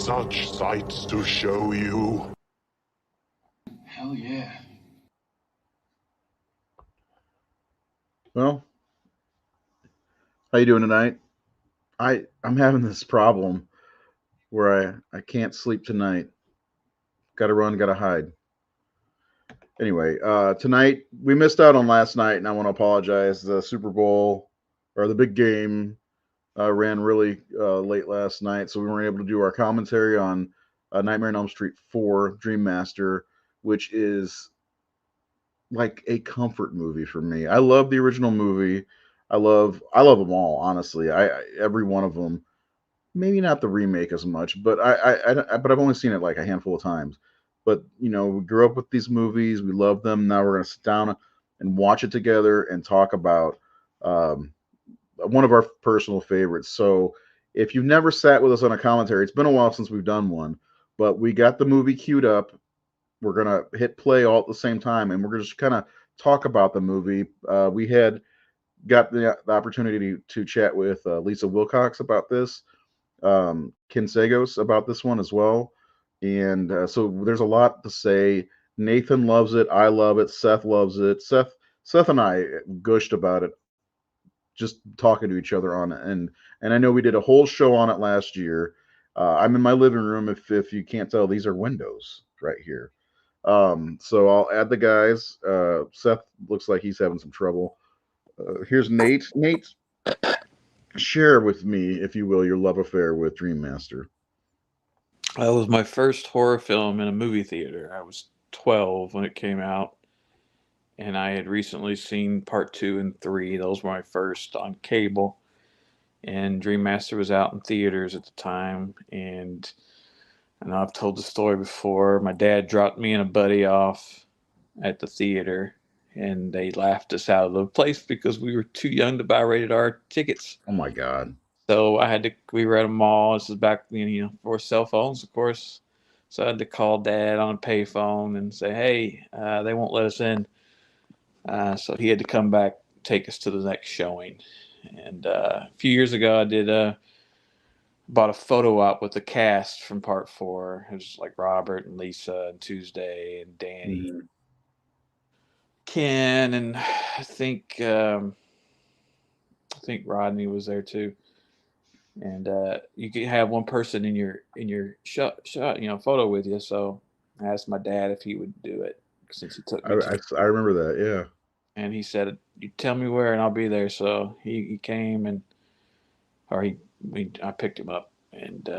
Such sights to show you. Hell yeah. Well, how you doing tonight? I'm having this problem where I can't sleep tonight. Gotta run, gotta hide. Anyway, tonight we missed out on last night, and I want to apologize. The Super Bowl or the big game ran really late last night, so we weren't able to do our commentary on Nightmare on Elm Street 4 Dream Master, which is like a comfort movie for me. I love the original movie. I love them all, honestly. I every one of them. Maybe not the remake as much, but but I've only seen it like a handful of times. But you know, we grew up with these movies. We love them. Now we're gonna sit down and watch it together and talk about um, one of our personal favorites. So if you've never sat with us on a commentary, it's been a while since we've done one, but we got the movie queued up. We're gonna hit play all at the same time, and we're gonna just kind of talk about the movie. We had got the opportunity to chat with Lisa Wilcox about this, Ken Sagos about this one as well, and so there's a lot to say. Nathan loves it. I love it. Seth loves it. Seth and I gushed about it just talking to each other on it, and I know we did a whole show on it last year. I'm in my living room. If you can't tell, these are windows right here. So I'll add the guys. Seth looks like he's having some trouble. Here's Nate. Nate, share with me, if you will, your love affair with Dream Master. That was my first horror film in a movie theater. I was 12 when it came out, and I had recently seen part 2 and 3. Those were my first on cable, and Dream Master was out in theaters at the time. And I know I've told the story before. My dad dropped me and a buddy off at the theater, and they laughed us out of the place because we were too young to buy rated R tickets. Oh my God. So we were at a mall. This is back, before cell phones, of course. So I had to call Dad on a payphone and say, hey, they won't let us in. So he had to come back, take us to the next showing. And a few years ago, I bought a photo op with the cast from part 4. It was like Robert and Lisa and Tuesday and Danny, Ken, and I think Rodney was there too. And you could have one person in your shot, photo with you. So I asked my dad if he would do it since he took me. I remember that, yeah. And he said, "You tell me where, and I'll be there." So he came, I picked him up, and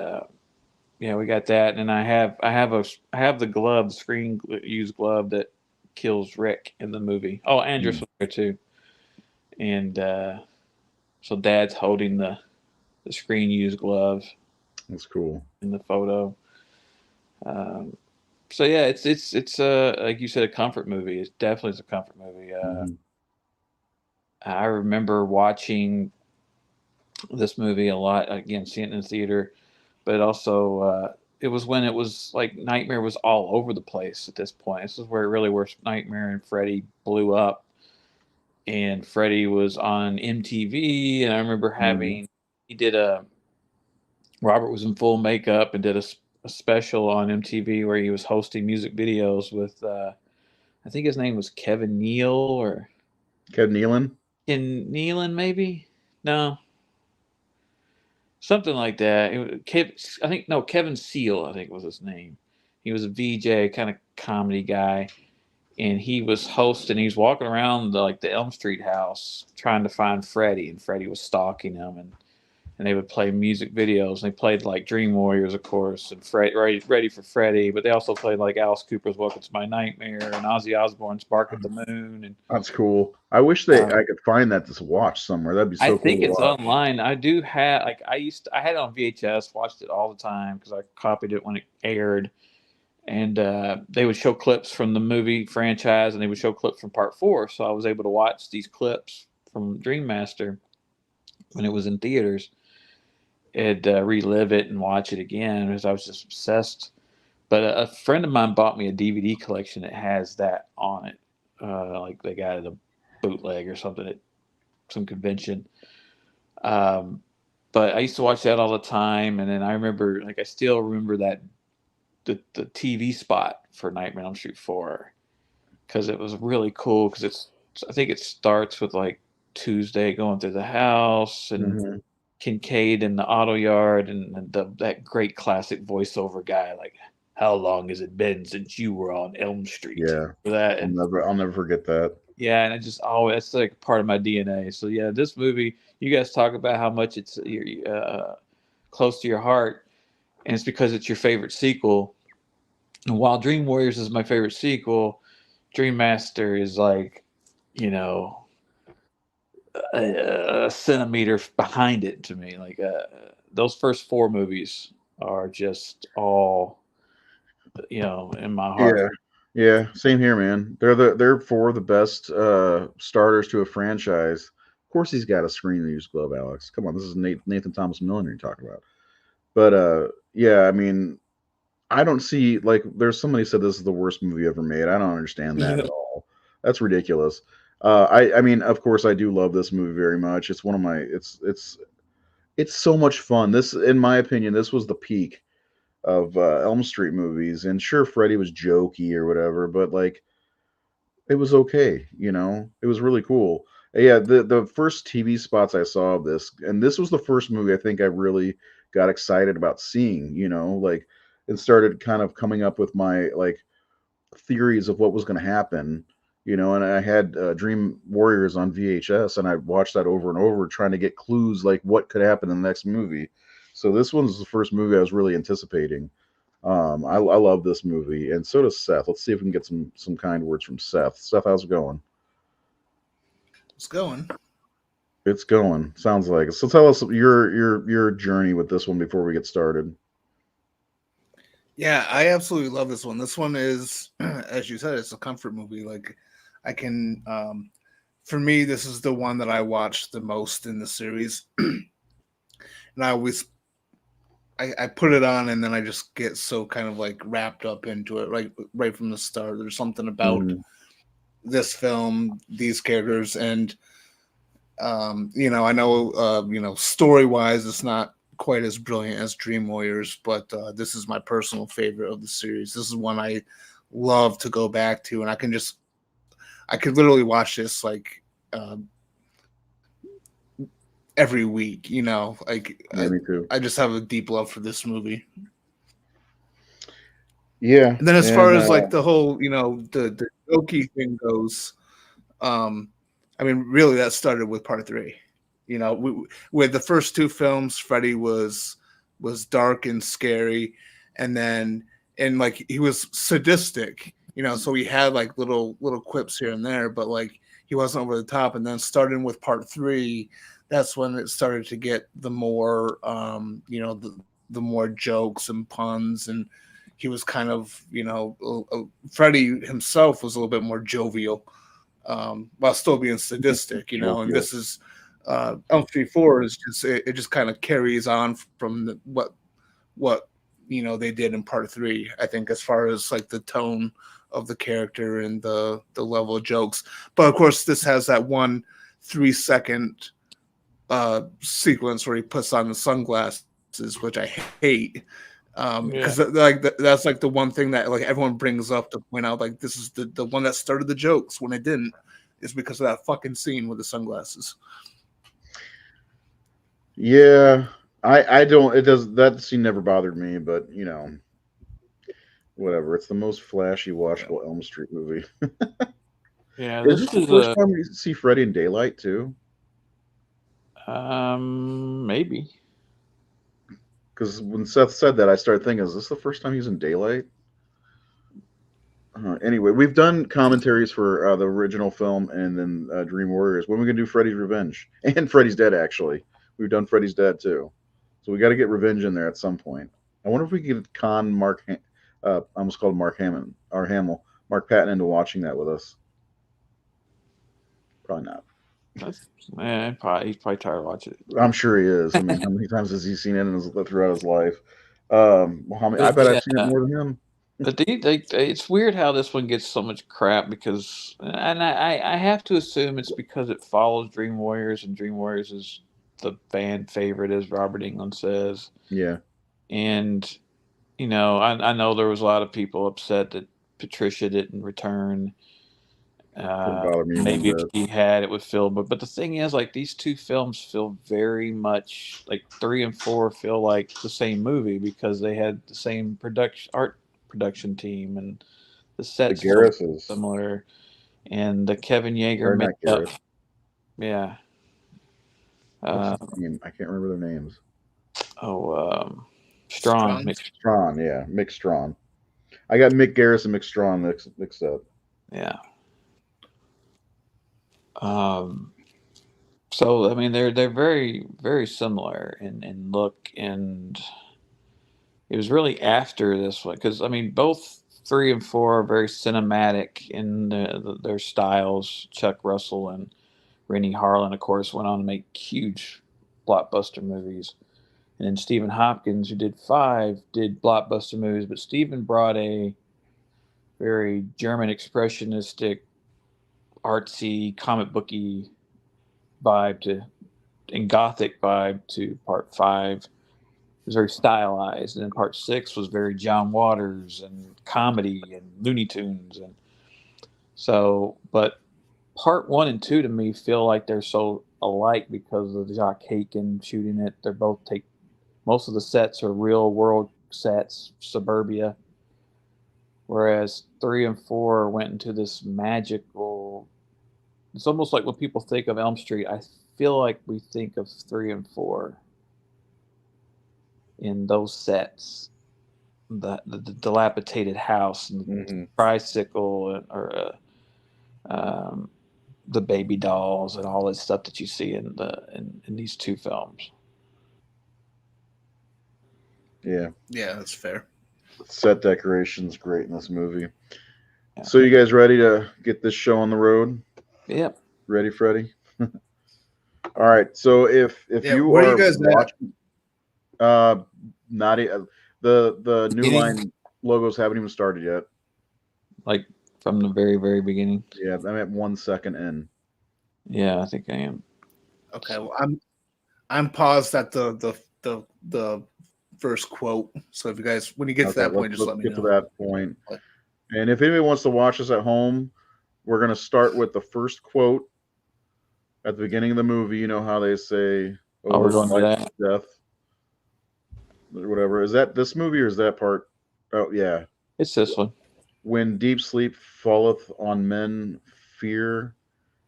we got that. And I have the glove, the screen used glove that kills Rick in the movie. Oh, Andrews was there too, and so Dad's holding the screen used glove. That's cool in the photo. So yeah, it's like you said, a comfort movie. It definitely is a comfort movie. I remember watching this movie a lot. Again, seeing it in the theater, but also it was when it was like Nightmare was all over the place at this point. This is where Nightmare and Freddy blew up, and Freddy was on MTV. And I remember Robert was in full makeup and did a special on MTV where he was hosting music videos with, I think his name was Kevin Neal or Kevin Nealon. Ken Nealon, maybe? No, something like that. Kevin Seal, I think was his name. He was a VJ, kind of comedy guy, and he was hosting. He was walking around the Elm Street house trying to find Freddy, and Freddy was stalking him, and they would play music videos. And they played like Dream Warriors, of course, and Ready for Freddy. But they also played like Alice Cooper's Welcome to My Nightmare and Ozzy Osbourne's Bark at the Moon. And That's cool. I wish I could find that to watch somewhere. That'd be I so cool think to it's watch. online. I do have I had it on VHS, watched it all the time because I copied it when it aired. And they would show clips from the movie franchise, and they would show clips from Part 4. So I was able to watch these clips from Dream Master when it was in theaters, and relive it and watch it again because I was just obsessed. But a friend of mine bought me a DVD collection that has that on it. Like they got it a bootleg or something at some convention. But I used to watch that all the time, and then I still remember that the TV spot for Nightmare on Elm Street 4 because it was really cool because I think it starts with like Tuesday going through the house and Kincaid in the auto yard and that great classic voiceover guy like, how long has it been since you were on Elm Street? Yeah, for that. I'll never forget that. Yeah, and it's like part of my DNA. So yeah, this movie, you guys talk about how much it's close to your heart, and it's because it's your favorite sequel. And while Dream Warriors is my favorite sequel, Dream Master is like, a centimeter behind it to me. Like those first 4 movies are just all, in my heart. Yeah, same here, man. They're 4 of the best starters to a franchise. Of course, he's got a Screen Reviews Club, Alex. Come on, this is Nathan Thomas Milliner you're talking about. But yeah, I mean, I don't see like there's somebody said this is the worst movie ever made. I don't understand that at all. That's ridiculous. I mean, of course, I do love this movie very much. It's one of my it's so much fun. This, in my opinion, this was the peak of Elm Street movies. And sure, Freddy was jokey or whatever, but like it was okay. It was really cool. Yeah, the first TV spots I saw of this, and this was the first movie I think I really got excited about seeing. Like and started kind of coming up with my like theories of what was going to happen. And I had Dream Warriors on VHS, and I watched that over and over, trying to get clues like what could happen in the next movie. So this one's the first movie I was really anticipating. I love this movie, and so does Seth. Let's see if we can get some kind words from Seth. Seth, how's it going? It's going. It's going. Sounds like it. So tell us your journey with this one before we get started. Yeah, I absolutely love this one. This one is, as you said, it's a comfort movie. Like, I can, for me, this is the one that I watched the most in the series, and I put it on, and then I just get so kind of like wrapped up into it right from the start. There's something about this film, these characters, and I know story wise, it's not quite as brilliant as Dream Warriors, but this is my personal favorite of the series. This is one I love to go back to, and I could literally watch this like every week. Like Yeah, me too. I just have a deep love for this movie. Yeah. And then as far as like the whole, the jokey thing goes, I mean, really that started with part 3. With the first 2 films, Freddy was dark and scary, and like he was sadistic, so he had like little quips here and there, but like he wasn't over the top. And then starting with part 3, that's when it started to get the more, the more jokes and puns, and he was kind of, Freddy himself was a little bit more jovial, while still being sadistic, and this is, Elm Street 4 is just it just kind of carries on from what they did in part 3. I think as far as like the tone of the character and the level of jokes, but of course this has that 1 3-second sequence where he puts on the sunglasses, which I hate, because that's like the one thing that like everyone brings up to point out like this is the one that started the jokes when it didn't, is because of that fucking scene with the sunglasses. Yeah, I don't. It does. That scene never bothered me, but whatever. It's the most flashy, watchable Elm Street movie. Yeah, Is this this the is first a time we see Freddy in daylight too? maybe. Because when Seth said that, I started thinking, is this the first time he's in daylight? Anyway, we've done commentaries for the original film and then Dream Warriors. When are we gonna do Freddy's Revenge and Freddy's Dead? Actually, we've done Freddy's Dead too, so we got to get Revenge in there at some point. I wonder if we could con Mark. I almost called Mark Hamill or Hamill, Mark Patton into watching that with us. Probably not. He's probably tired of watching it. I'm sure he is. I mean, how many times has he seen it throughout his life? I But bet I've yeah, seen it more than him. but it's weird how this one gets so much crap because, and I have to assume it's because it follows Dream Warriors, and Dream Warriors is the fan favorite, as Robert Englund says. Yeah, And I know there was a lot of people upset that Patricia didn't return. didn't bother me one Maybe if bit. she had, it would feel. But the thing is, like these two films feel very much like 3 and 4 feel like the same movie because they had the same art production team, and the The sets feel Garrises, similar, and the Kevin Yeager or not makeup. Garris. Yeah. What's Uh, his name? I can't remember their names. Strawn Strong. mixed. Strawn, yeah, Mick Strawn. I got Mick Garris and Mick Strawn mixed up. Yeah. Um, so I mean, they're very very similar in look, and it was really after this one because I mean both 3 and 4 are very cinematic in their styles. Chuck Russell and Rennie Harlan, of course, went on to make huge blockbuster movies, and then Stephen Hopkins, who did 5, did blockbuster movies, but Stephen brought a very German expressionistic, artsy, comic booky vibe to and gothic vibe to part 5. It was very stylized, and then part 6 was very John Waters and comedy and Looney Tunes, and so. But part 1 and 2 to me feel like they're so alike because of Jacques Haken shooting it. They're both take most of the sets are real world sets, suburbia, whereas 3 and 4 went into this magical. It's almost like when people think of Elm Street, I feel like we think of 3 and 4 in those sets, the dilapidated house and the tricycle or the baby dolls and all this stuff that you see in these 2 films. Yeah, that's fair. set decorations great in this movie. Yeah. So you guys ready to get this show on the road? Yep. Ready, Freddie? All right. So if you where are you guys watching, not the new line logos haven't even started yet. Like from the very very beginning. Yeah, I'm at 1 second in. Yeah, I think I am. Okay, well I'm paused at the first quote. So if you guys, when you get to that point, just let me know. Let's get to that point. And if anybody wants to watch us at home, we're going to start with the first quote at the beginning of the movie. You know how they say, "Oh, we're going to that death," or whatever. Is that this movie or is that part? Oh yeah, it's this one. When deep sleep falleth on men, fear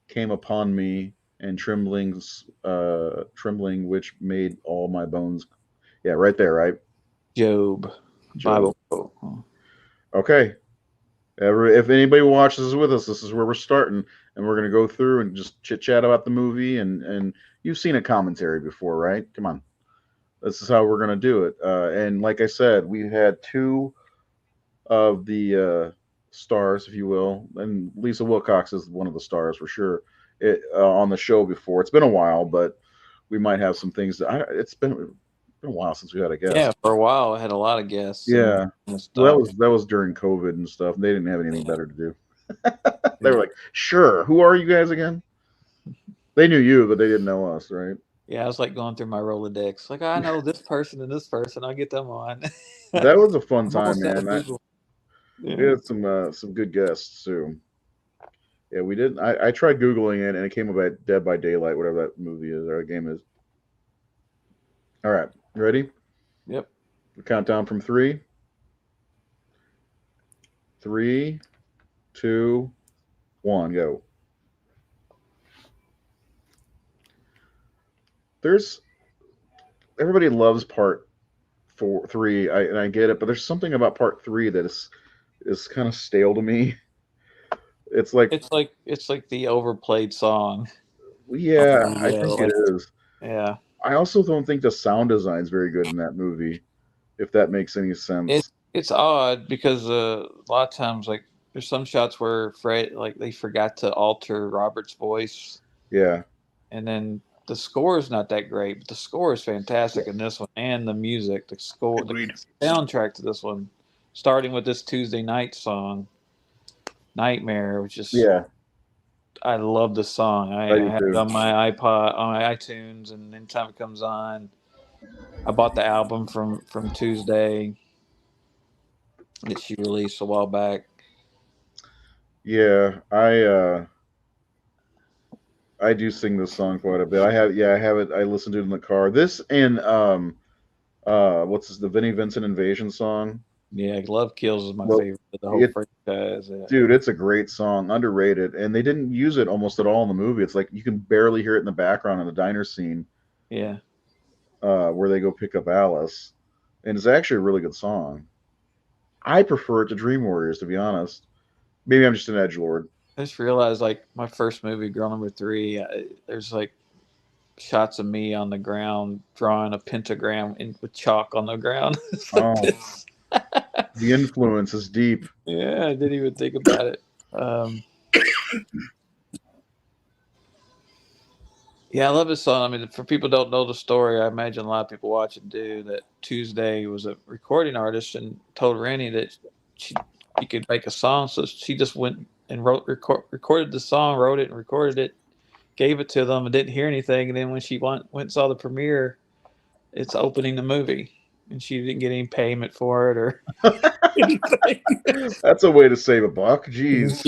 came upon me, and trembling which made all my bones. Yeah, right there, right? Job. Bible quote. Okay. If anybody watches with us, this is where we're starting, and we're going to go through and just chit chat about the movie. And you've seen a commentary before, right? Come on, this is how we're going to do it. And like I said, we had 2 of the stars, if you will, and Lisa Wilcox is one of the stars for sure. On the show before. It's been a while, but we might have some things that it's been a while since we had a guest. Yeah, for a while I had a lot of guests. Yeah, well, that was during COVID and stuff. They didn't have anything better to do. They were like, "Sure, who are you guys again?" They knew you, but they didn't know us, right? Yeah, I was like going through my Rolodex. Like, I know this person and this person. I'll get them on. That was a fun time, man. Yeah. We had some good guests too. Yeah, we did. I tried Googling it, and it came about Dead by Daylight, whatever that movie is or game is. All right, ready? Yep. We count down from 3, 3, 2, 1, go. There's everybody loves part 3. And I get it, but there's something about part 3 that is kind of stale to me. It's like, It's like the overplayed song. yeah, I Yeah, think it like is. yeah. I also don't think the sound design is very good in that movie, if that makes any sense. It's odd because a lot of times like there's some shots where Fred like they forgot to alter Robert's voice, Yeah, and then the score is not that great, but the score is fantastic in this one, and the music, the score, the Agreed. soundtrack to this one, starting with this Tuesday night song, Nightmare, which is yeah, I love the song. I I do have it too. on my iPod, on my iTunes, and anytime it comes on, I bought the album from Tuesday that she released a while back. Yeah, I do sing this song quite a bit. I have it. I listen to it in the car. This and what's this, the Vinnie Vincent Invasion song? Yeah, Love Kills is my Well, favorite of the whole it franchise. Yeah. dude, it's a great song, underrated, and they didn't use it almost at all in the movie. It's like you can barely hear it in the background in the diner scene, Yeah. where they go pick up Alice, and it's actually a really good song. I prefer it to Dream Warriors, to be honest. Maybe I'm just an edgelord. I just realized, like, my first movie, Girl Number Three, there's like shots of me on the ground drawing a pentagram with chalk on the ground. It's like Oh, this. the influence is deep. Yeah, I didn't even think about it. Yeah, I love this song. I mean, for people who don't know the story, I imagine a lot of people watching do that. Tuesday was a recording artist and told Rennie that she could make a song, so she just went and recorded the song, wrote it and recorded it, gave it to them, and didn't hear anything. And then when she went and saw the premiere, it's opening the movie, and she didn't get any payment for it or anything. That's a way to save a buck. Jeez.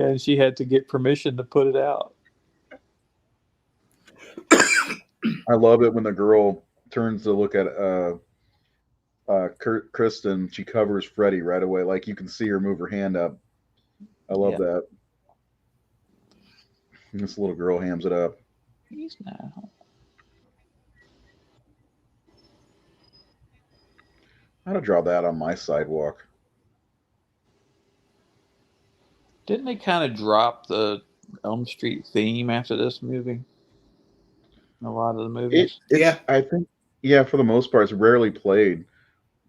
And she had to get permission to put it out. I love it when the girl turns to look at Kristen. She covers Freddie right away. Like you can see her move her hand up. I love Yeah. that. And this little girl hams it up. He's not home. How to draw that on my sidewalk? Didn't they kind of drop the Elm Street theme after this movie? A lot of the movies. Yeah. I think, yeah, for the most part, it's rarely played.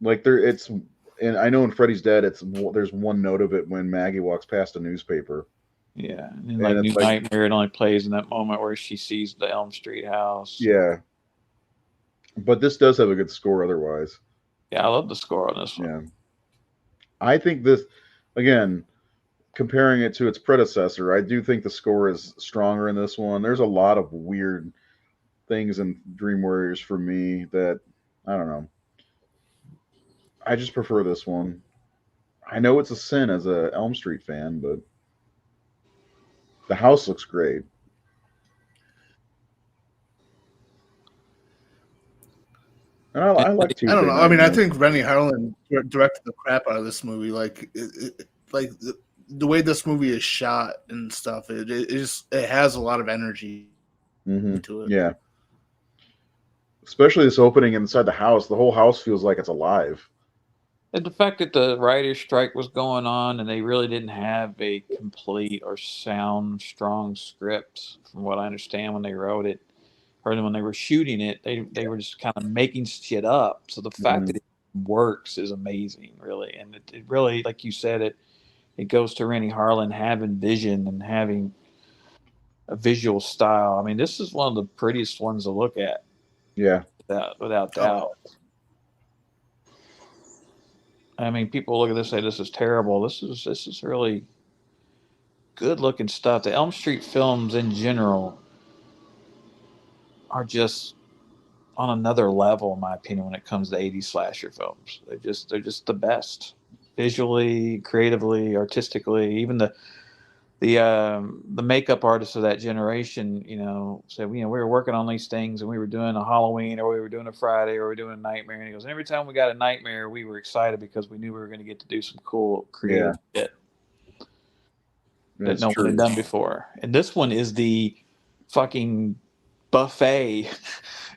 Like and I know in Freddy's Dead, there's one note of it when Maggie walks past a newspaper. Yeah, and And like New it's like, Nightmare, it only plays in that moment where she sees the Elm Street house. yeah, but this does have a good score otherwise. Yeah, I love the score on this one. Yeah, I think this, again, comparing it to its predecessor, I do think the score is stronger in this one. There's a lot of weird things in Dream Warriors for me that I don't know. I just prefer this one. I know it's a sin as a Elm Street fan, but the house looks great. And I like Tuesday I don't know. Night. I mean, I think Rennie Harlan directed the crap out of this movie. Like, like the way this movie is shot and stuff, it has a lot of energy to it. Yeah. Especially this opening inside the house. The whole house feels like it's alive. And the fact that the writer's strike was going on and they really didn't have a complete or sound strong script, from what I understand when they wrote it, or when they were shooting it, they were just kind of making shit up. So the fact that it works is amazing, really. And it really, like you said, it goes to Rennie Harlan having vision and having a visual style. I mean, this is one of the prettiest ones to look at. Yeah. Without doubt. I mean, people look at this and say this is terrible. This is really good looking stuff. The Elm Street films in general are just on another level, in my opinion, when it comes to 80s slasher films. They're just the best. Visually, creatively, artistically, even the makeup artists of that generation, said, we were working on these things and we were doing a Halloween or we were doing a Friday or we were doing a nightmare. And he goes, and every time we got a nightmare, we were excited because we knew we were going to get to do some cool creative shit that That's no one had true. done before. And this one is the fucking buffet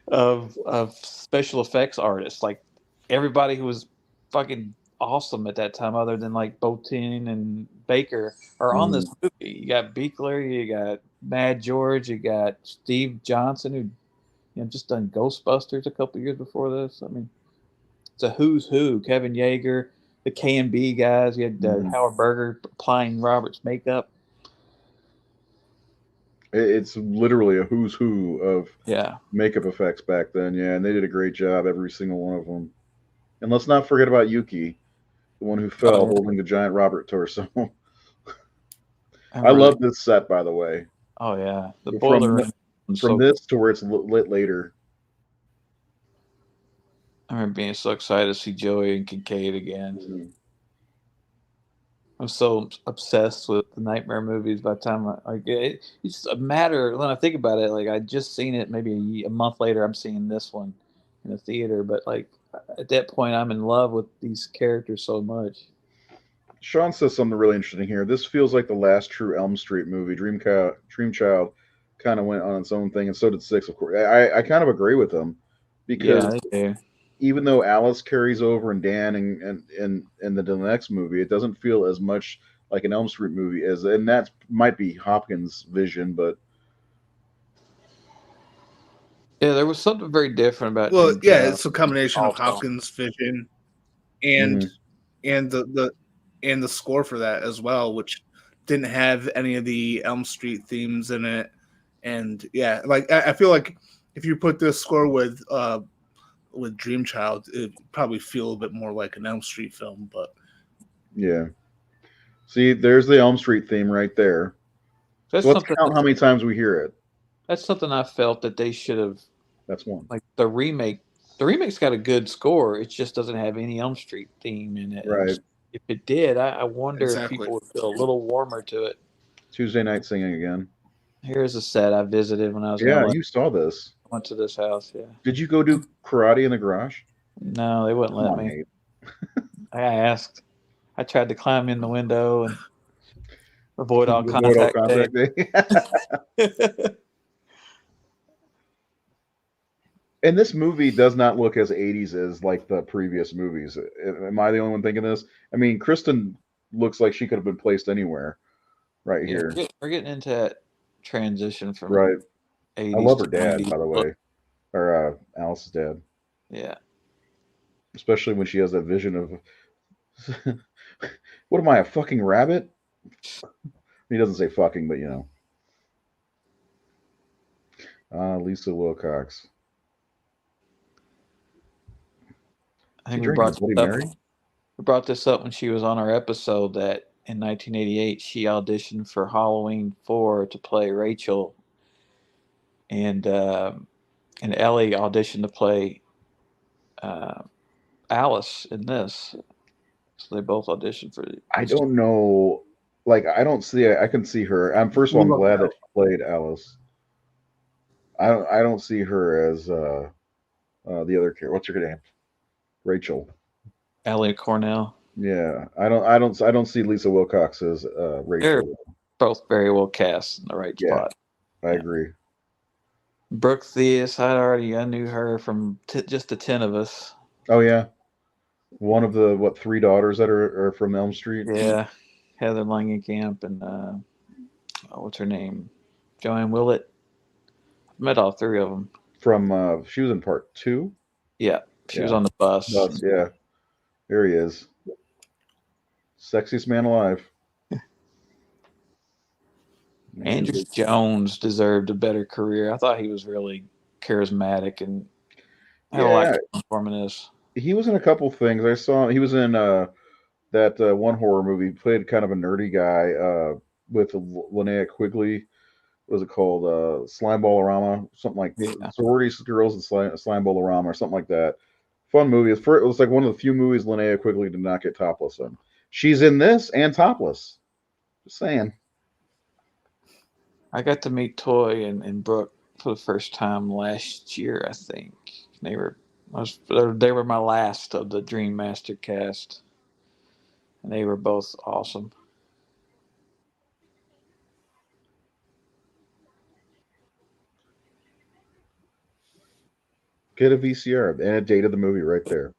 of special effects artists. Like everybody who was fucking awesome at that time, other than like Botin and Baker, are on this movie. You got Beekler, you got Mad George, you got Steve Johnson, who just done Ghostbusters a couple years before this. I mean, it's a who's who. Kevin Yeager, the K&B guys. You had Howard Berger applying Robert's makeup. It's literally a who's who of makeup effects back then. Yeah, and they did a great job, every single one of them. And let's not forget about Yuki, the one who fell holding the giant Robert torso. I love this set, by the way. Oh, yeah. The boiler from this to where it's lit later. I remember being so excited to see Joey and Kincaid again. I'm so obsessed with the Nightmare movies by the time it's a matter when I think about it. Like I just seen it maybe a month later. I'm seeing this one in the theater, but like at that point, I'm in love with these characters so much. Sean says something really interesting here. This feels like the last true Elm Street movie. Dream Child kind of went on its own thing, and so did 6, of course. I kind of agree with them because even though Alice carries over and Dan and the next movie, it doesn't feel as much like an Elm Street movie and that might be Hopkins' vision, but yeah, there was something very different about. Well, yeah, it's a combination of Hopkins' vision and the score for that as well, which didn't have any of the Elm Street themes in it. And yeah, like I feel like if you put this score with Dream Child, it'd probably feel a bit more like an Elm Street film. But yeah, see, there's the Elm Street theme right there. So let's count how many times we hear it. That's something I felt that they should have. That's one. Like the remake's got a good score. It just doesn't have any Elm Street theme in it. Right. If it did, I wonder if people would feel a little warmer to it. Tuesday Night Singing again. Here's a set I visited when I was. Yeah, you saw this. I went to this house. Yeah. Did you go do karate in the garage? No, they wouldn't let me. I asked. I tried to climb in the window and avoid all contact. And this movie does not look as 80s as like the previous movies. Am I the only one thinking this? I mean, Kristen looks like she could have been placed anywhere right here. We're getting into that transition from 80s. I love her dad, 90s. by the way. Or Alice's dad. Yeah. Especially when she has that vision of, what am I, a fucking rabbit? He doesn't say fucking, but you know. Lisa Wilcox. I think we brought this up when she was on our episode that in 1988 she auditioned for Halloween 4 to play Rachel, and Ellie auditioned to play Alice in this. So they both auditioned for it. I don't know. Like, I don't see. I can see her. First of all, I'm glad that she played Alice. I don't see her as the other character. What's her name? Rachel. Ellie Cornell. Yeah, I don't see Lisa Wilcox as Rachel. They're both very well cast in the right spot. I agree. Brooke Theus, I knew her from just the 10 of us. Oh yeah, one of the 3 daughters that are from Elm Street. Yeah, Heather Langenkamp and what's her name, Joanne Willett. I've met all 3 of them. From she was in part 2. Yeah, she was on the bus. Yeah, there he is, sexiest man alive. Andrew Jones deserved a better career. I thought he was really charismatic and I liked performing this. He was in a couple things. I saw he was in that one horror movie. He played kind of a nerdy guy with Linnea Quigley. What was it called? Slimeball-orama, something like Sorority Girls and Slimeball-orama or something like that. Fun movie. It was like one of the few movies Linnea Quigley did not get topless in. She's in this and topless. Just saying. I got to meet Toy and Brooke for the first time last year, I think. They were they were my last of the Dream Master cast, and they were both awesome. Get a VCR and a date of the movie right there.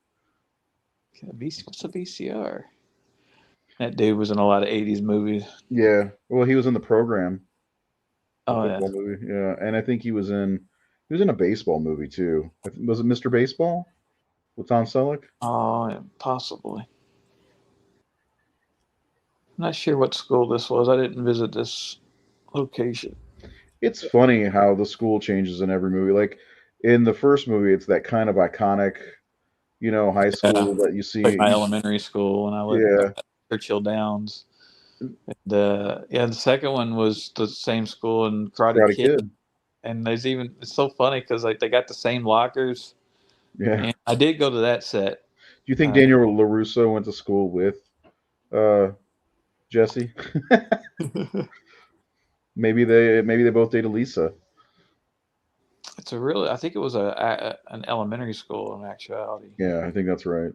What's a VCR? That dude was in a lot of '80s movies. Yeah. Well, he was in the program, the Oh yeah, football movie. Yeah, and I think he was in a baseball movie too. Was it Mr. Baseball with Tom Selleck? oh yeah, possibly. I'm not sure what school this was. I didn't visit this location. It's funny how the school changes in every movie. Like in the first movie, it's that kind of iconic, high school that you Like my see. elementary school when I lived Yeah, at Churchill Downs. Yeah, the second one was the same school in Karate Karate Kid, Kid. and it's so funny because like they got the same lockers, Yeah. and I did go to that set. Do you think Uh, Daniel LaRusso went to school with uh, Jesse? Maybe they both dated Lisa. I think it was an elementary school in actuality. Yeah, I think that's right.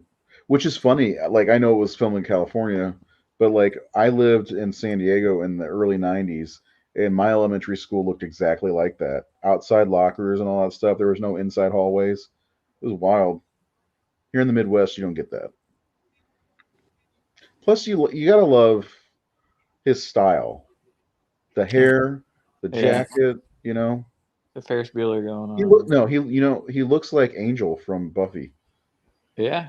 Which is funny. Like I know it was filmed in California, but like I lived in San Diego in the early '90s, and my elementary school looked exactly like that. Outside lockers and all that stuff. There was no inside hallways. It was wild. Here in the Midwest, you don't get that. Plus, you gotta love his style, the hair, the Yeah, jacket. the Ferris Bueller going He look on. no he he looks like Angel from Buffy. Yeah,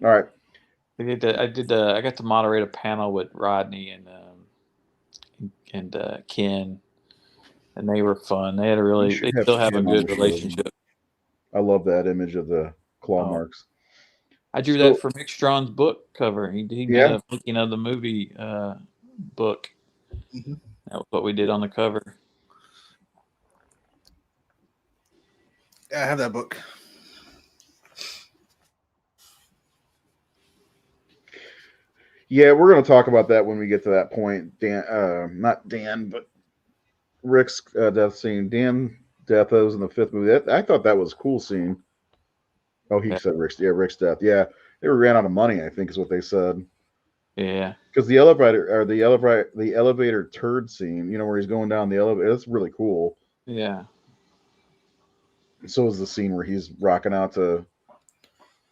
All right, I got to moderate a panel with Rodney and Ken, and they were fun. we should They have still have a Ken on good the show. relationship. I love that image of the claw Oh, marks. I drew that So for Mick Strawn's book cover. He did yeah, a making of the movie book. Mhm. That was what we did on the cover. Yeah, I have that book. yeah, we're gonna talk about that when we get to that point. Dan, not Dan, but Rick's death scene. Dan death was in the fifth movie. I thought that was a cool scene. Oh, he Yeah. said Rick's. Yeah, Rick's death. Yeah, they ran out of money. I think is what they said. Yeah, Because the elevator turd scene, where he's going down the elevator, that's really cool. yeah. So is the scene where he's rocking out to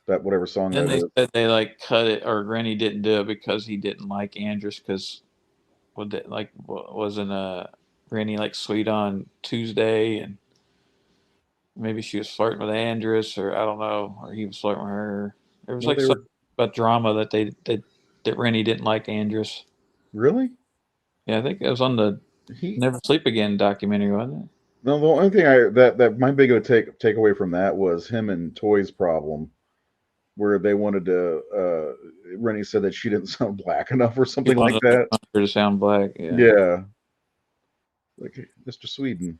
that whatever song Then that they is. said they like cut it, or Rennie didn't do it because he didn't like Andress because wasn't Rennie like sweet on Tuesday, and maybe she was flirting with Andress, or I don't know, or he was flirting with her. There was Well, like they something were about drama that Rennie didn't like Andress. really Yeah, I think it was on the he. Never Sleep Again documentary, wasn't it? No, the only thing that my big take away from that was him and Toy's problem, where they wanted to. Rennie said that she didn't sound black enough or He something like wanted that. her to sound black. Yeah. Yeah, like Mr. Sweden.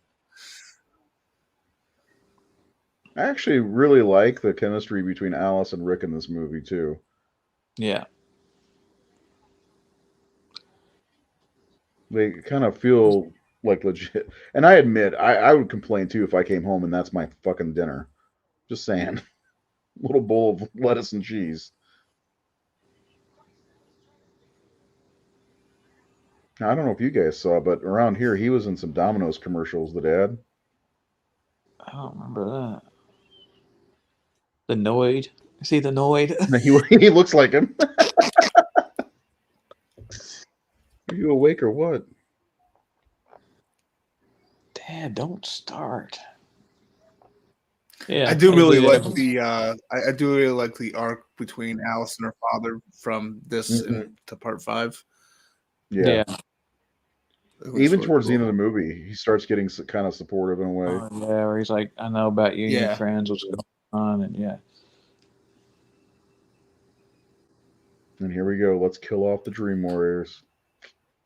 I actually really like the chemistry between Alice and Rick in this movie too. Yeah. They kind of feel like legit. And I admit, I would complain too if I came home and that's my fucking dinner. Just saying. Little bowl of lettuce and cheese. Now, I don't know if you guys saw, but around here he was in some Domino's commercials, the dad. I don't remember that. The Noid. See the Noid? He looks like him. Are you awake or what? Dad, don't start. Yeah, I do really like have- the I do really like the arc between Alice and her father from this to part 5. Yeah. Yeah. Even towards the end of the movie, he starts getting kind of supportive in a way. Oh, yeah, where he's like, I know about you and your friends, what's going on, and yeah. And here we go. Let's kill off the Dream Warriors.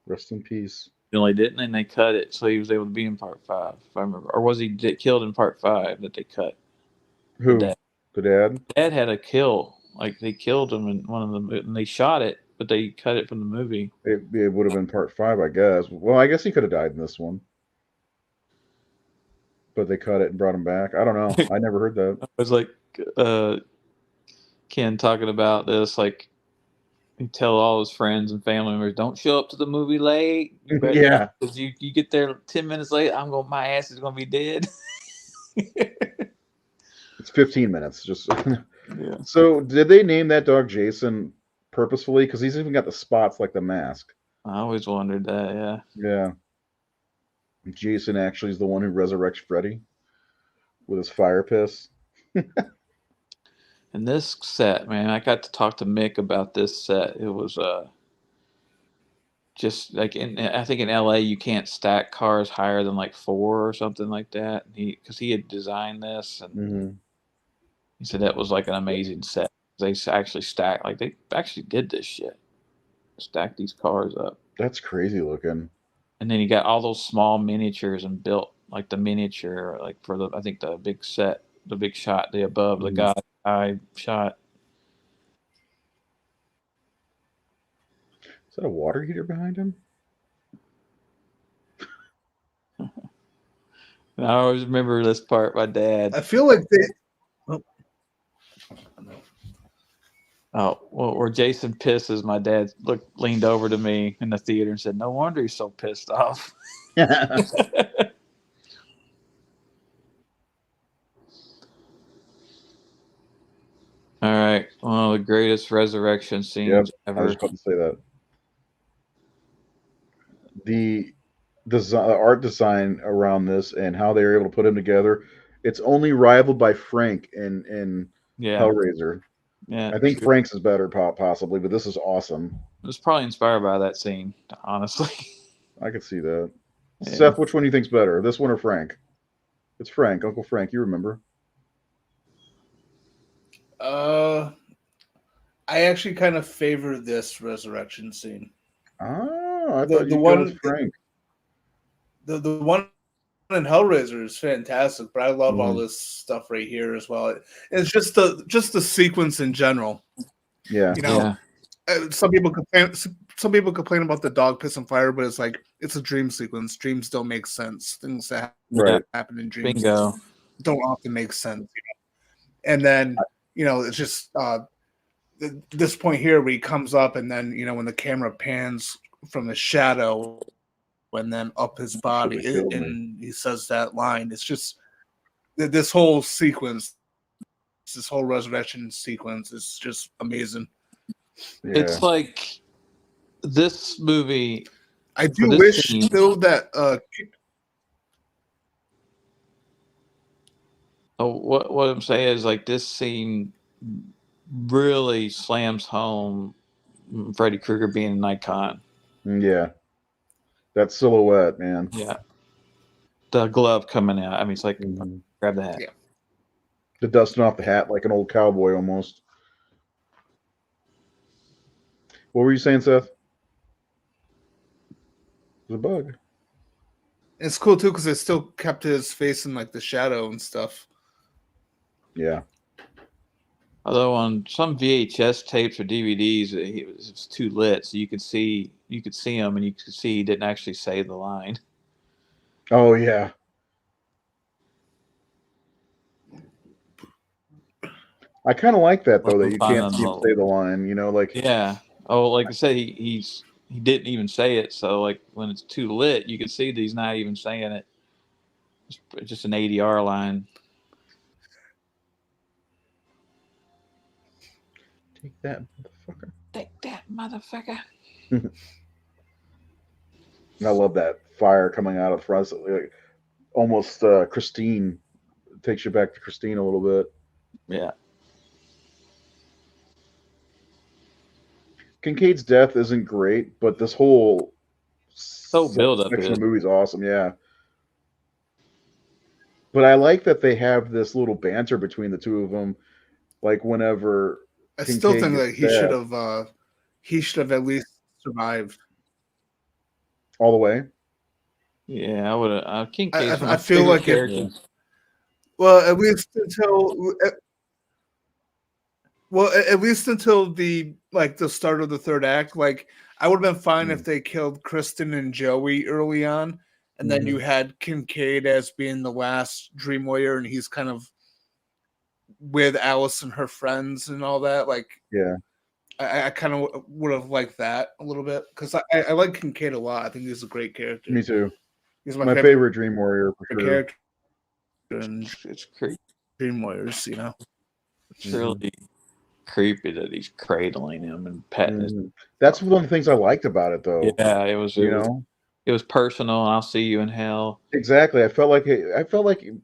Rest in peace. No, they didn't, and they cut it, so he was able to be in part 5, if I remember. Or was he killed in part 5 that they cut? Who? The dad. The dad? Dad had a kill. Like, they killed him in one of them, and they shot it, but they cut it from the movie. It would have been part 5, I guess. Well, I guess he could have died in this one, but they cut it and brought him back. I don't know. I never heard that. It was like Ken talking about this, like he tell all his friends and family members, don't show up to the movie late. Yeah, because you get there 10 minutes late, my ass is gonna be dead. it's 15 minutes. Just Yeah. So, did they name that dog Jason purposefully? Because he's even got the spots like the mask. I always wondered that. Yeah. Yeah. Jason actually is the one who resurrects Freddy with his fire piss. And this set, man, I got to talk to Mick about this set. It was just like I think in LA you can't stack cars higher than like 4 or something like that. Because he had designed this, and he said that was like an amazing set. They actually stacked, like they actually did this shit, stacked these cars up. That's crazy looking. And then he got all those small miniatures and built like the miniature, like for the, I think the big set, the big shot, the above the guy eye shot. Is that a water heater behind him? And I always remember this part. My dad. I feel like they. Oh, well, where Jason pisses, my dad leaned over to me in the theater and said, "No wonder he's so pissed off." All right, one of the greatest resurrection scenes ever. I was about to say that. The art design around this and how they were able to put them together, it's only rivaled by Frank in Hellraiser. Yeah, I think Frank's is better, possibly, but this is awesome. It was probably inspired by that scene, honestly. I could see that. Yeah. Seth, which one do you think's better, this one or Frank? It's Frank, Uncle Frank. You remember? I actually kind of favor this resurrection scene. Oh, I thought the one was Frank. The one in Hellraiser is fantastic, but I love all this stuff right here as well. It's just the sequence in general. Yeah, you know, some people complain about the dog piss and fire, but it's like it's a dream sequence. Dreams don't make sense. Things that happen in dreams don't often make sense. You know? And then it's just this point here where he comes up, and then when the camera pans from the shadow and then up his body, and he says that line. It's just this whole sequence, this whole resurrection sequence is just amazing. Yeah. It's like this movie. I do wish though that what I'm saying is like this scene really slams home Freddy Krueger being an icon. Yeah. That silhouette, man. Yeah. The glove coming out. I mean, it's like, grab the hat. Yeah. The dusting off the hat like an old cowboy almost. What were you saying, Seth? There's a bug. It's cool too because it still kept his face in like the shadow and stuff. Yeah. Although on some VHS tapes or DVDs, it was too lit, so you could see him, and you could see he didn't actually say the line. Oh yeah. I kind of like that though, that you can't see him say the line. Like like I said, he didn't even say it. So like when it's too lit, you can see that he's not even saying it. It's just an ADR line. Take that, motherfucker. Take that, motherfucker. I love that fire coming out of front. Like, almost Christine. It takes you back to Christine a little bit. Yeah. Kincaid's death isn't great, but this whole build up section of the movie's awesome. Yeah. But I like that they have this little banter between the two of them. Like whenever I still think that he should have at least survived all the way. Yeah, I would have. I feel like it. Well, at least until Well, at least until the start of the third act. Like, I would have been fine if they killed Kristen and Joey early on, and then you had Kincaid as being the last Dream Warrior, and he's kind of with Alice and her friends and all that. Like, Yeah. I kind of would have liked that a little bit because I like Kincaid a lot. I think he's a great character. Me too. He's my favorite Dream Warrior for sure. character. And It's creepy. Dream Warriors, you know. It's really creepy that he's cradling him and petting his. That's one of the things I liked about it, though. Yeah, it was. It was personal. I'll see you in hell. Exactly. I felt like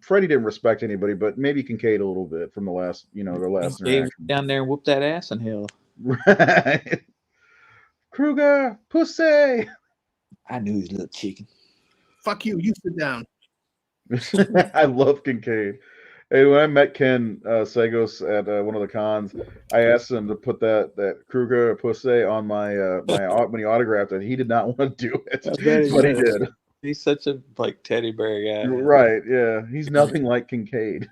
Freddy didn't respect anybody, but maybe Kincaid a little bit from the last, their last interaction. Down there and whoop that ass in hell. Right. Kruger, pussy. I knew he was a little chicken. Fuck you. You sit down. I love Kincaid. Hey, when I met Ken Sagos at one of the cons, I asked him to put that Kruger pussy on my when he autographed it. He did not want to do it, but he did. He's such a teddy bear guy. Right? Yeah, he's nothing like Kincaid.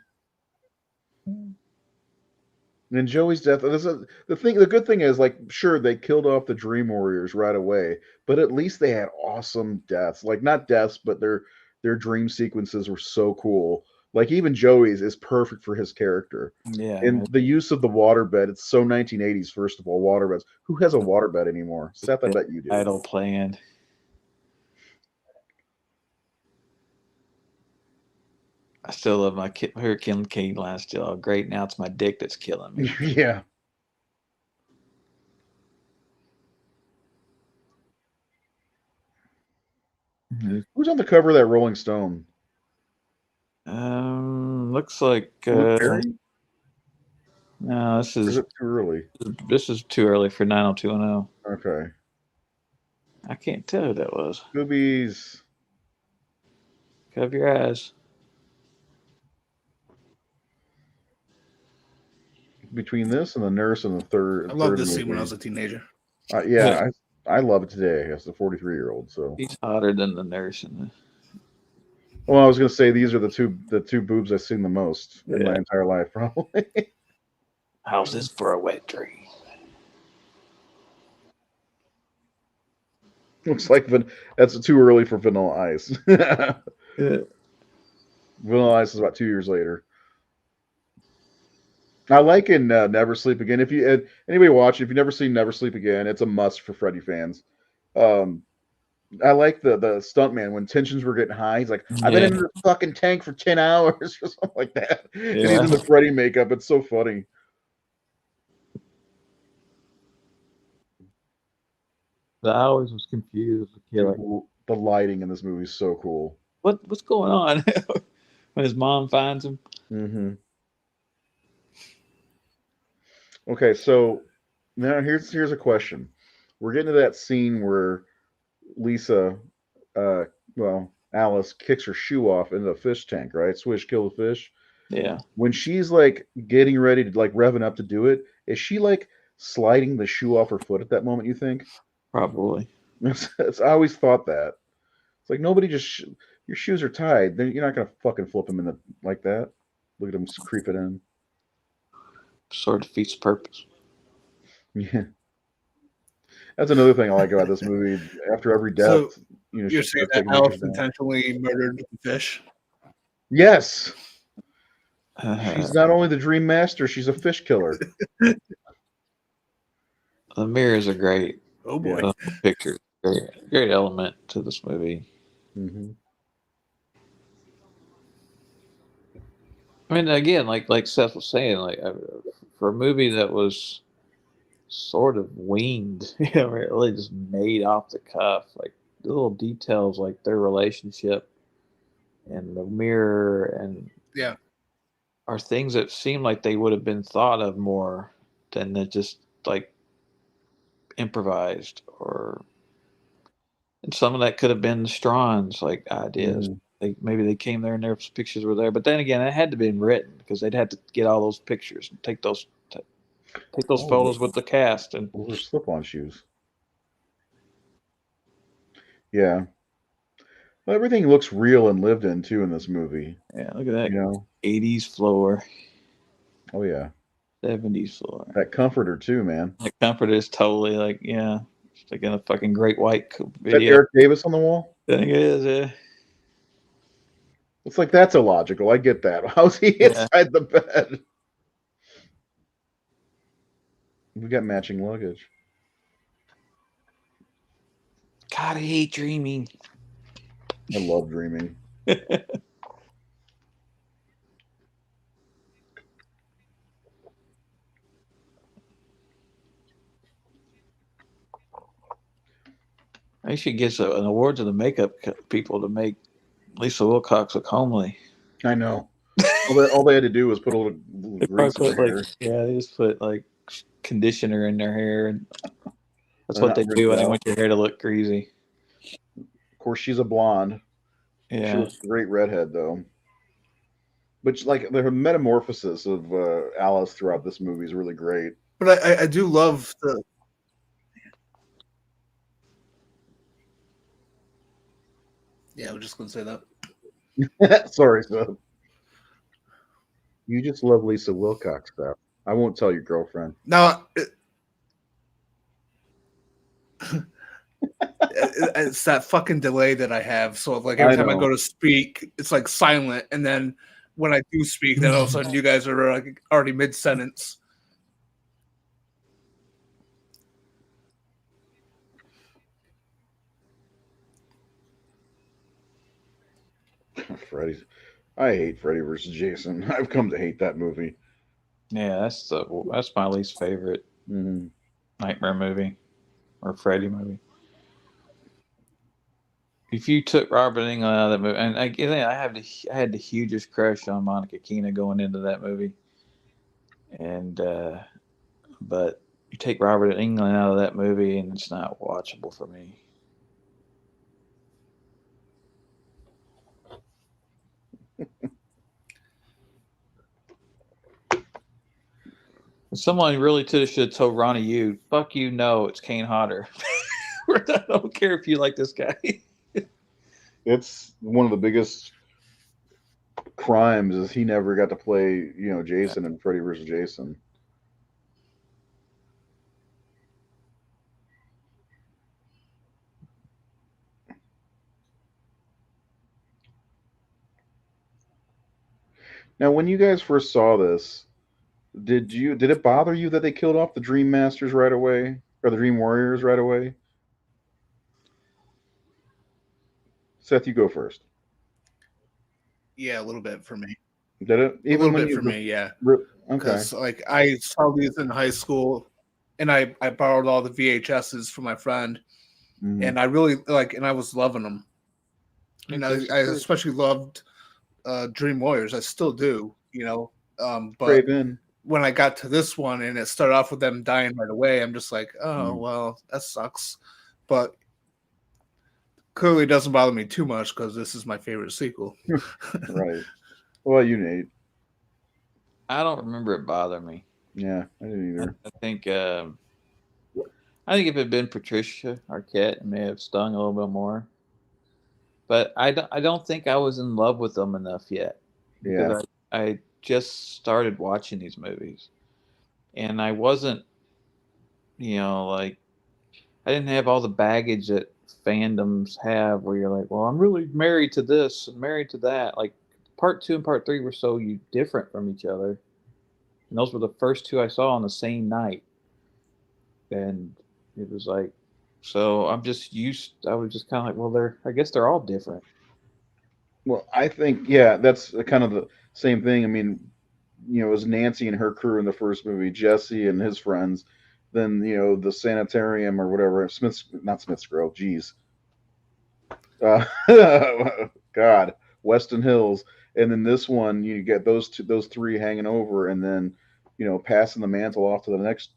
And Joey's death. The good thing is, sure, they killed off the Dream Warriors right away, but at least they had awesome deaths. Like, not deaths, but their dream sequences were so cool. Like, even Joey's is perfect for his character. Yeah. And the use of the waterbed, it's so 1980s, first of all, waterbeds. Who has a waterbed anymore? Seth, I bet you do. Idle plan. I still love her killing King line still. Oh, great, now it's my dick that's killing me. Yeah. Who's on the cover of that Rolling Stone? Looks like no, this is it too early? This is too early for 90210. Okay. I can't tell who that was. Boobies. Cover your eyes. Between this and the nurse and the third. I loved this scene when I was a teenager. Yeah, I love it today as a 43-year-old. So he's hotter than the nurse. Well, I was going to say these are the two boobs I've seen the most in my entire life, probably. How's this for a wet dream? Looks like that's too early for Vanilla Ice. Yeah. Vanilla Ice is about 2 years later. I like in Never Sleep Again. If you anybody watch, if you've never seen Never Sleep Again, it's a must for Freddy fans. I like the stuntman when tensions were getting high. He's like, I've been in the fucking tank for 10 hours or something like that. Yeah. And he's in the Freddy makeup. It's so funny. I always was confused. The lighting in this movie is so cool. What's going on? When his mom finds him. Mm-hmm. Okay, so now here's a question. We're getting to that scene where Lisa, Alice kicks her shoe off into the fish tank, right? Swish, kill the fish. Yeah. When she's getting ready to revving up to do it, is she sliding the shoe off her foot at that moment? You think? Probably. I always thought that. It's like nobody just your shoes are tied. Then you're not gonna fucking flip them in like that. Look at them creep it in. Sort of defeats purpose. Yeah. That's another thing I like about this movie. After every death, So, you're saying that Alice intentionally murdered the fish? Yes. She's not only the dream master, she's a fish killer. The mirrors are great. Oh boy. Pictures. Great element to this movie. Mm-hmm. I mean, again, like Seth was saying, for a movie that was sort of winged, really just made off the cuff, the little details, like their relationship and the mirror, and are things that seem like they would have been thought of more than that just improvised, and some of that could have been Strawn's ideas. Mm-hmm. Maybe they came there and their pictures were there, but then again, it had to be written because they'd have to get all those pictures and take those photos with the cast and those are slip-on shoes. Yeah, well, everything looks real and lived in too in this movie. Yeah, look at that. 80s floor. Oh yeah. 70s floor. That comforter too, man. The comforter is totally like, yeah, it's like in a fucking Great White Is that video. Eric Davis on the wall? I think it is, yeah. It's like that's illogical. I get that. How's he Yeah. inside the bed? We got matching luggage. God, I hate dreaming. I love dreaming. I should get an award to the makeup people to make Lisa Wilcox look homely. I know. All they had to do was put a little They grease in probably their put hair. yeah, they just put like conditioner in their hair, and that's They're what not they do when they ripped want your hair to look greasy. Of course, she's a blonde. She Yeah, looks a great redhead, though. But like the metamorphosis of Alice throughout this movie is really great. But I do love the. Yeah, I was just gonna say that. Sorry, Seth. You just love Lisa Wilcox stuff. I won't tell your girlfriend. Now, it's that fucking delay that I have. So like every time I go to speak, it's like silent, and then when I do speak, then all of a sudden you guys are like already mid sentence. Freddy's. I hate Freddy versus Jason. I've come to hate that movie. yeah, that's my least favorite nightmare movie or Freddy movie. If you took Robert Englund out of that movie, and I had the hugest crush on Monica Keena going into that movie, and but you take Robert Englund out of that movie, and it's not watchable for me. Someone really should have told Ronnie Yu, "Fuck you, no, it's Kane Hodder." I don't care if you like this guy. It's one of the biggest crimes is he never got to play, Jason and Freddy versus Jason. Now, when you guys first saw this, did it bother you that they killed off the Dream Masters right away or the Dream Warriors right away? Seth, you go first. Yeah, a little bit for me. Did it? Even a little bit for me, yeah. Okay. Because like I saw these in high school, and I borrowed all the VHSs from my friend, and I really and I was loving them. And I especially loved Dream Warriors. I still do, but when I got to this one and it started off with them dying right away, I'm just like, oh, well, that sucks. But clearly it doesn't bother me too much because this is my favorite sequel. Right. Well, you, Nate. I don't remember it bothering me. Yeah, I didn't either. I think if it had been Patricia Arquette, it may have stung a little bit more. But I don't think I was in love with them enough yet. Because I just started watching these movies. And I wasn't, I didn't have all the baggage that fandoms have where you're like, well, I'm really married to this and married to that. Like part 2 and part 3 were so different from each other. And those were the first 2 I saw on the same night. And it was like, so I was just kind of like, well, I guess they're all different. Well, I think, that's kind of the same thing. I mean, it was Nancy and her crew in the first movie, Jesse and his friends, then, the sanitarium or whatever, not Smith's Grove, geez. God, Weston Hills. And then this one, you get those 3 hanging over and then, passing the mantle off to the next,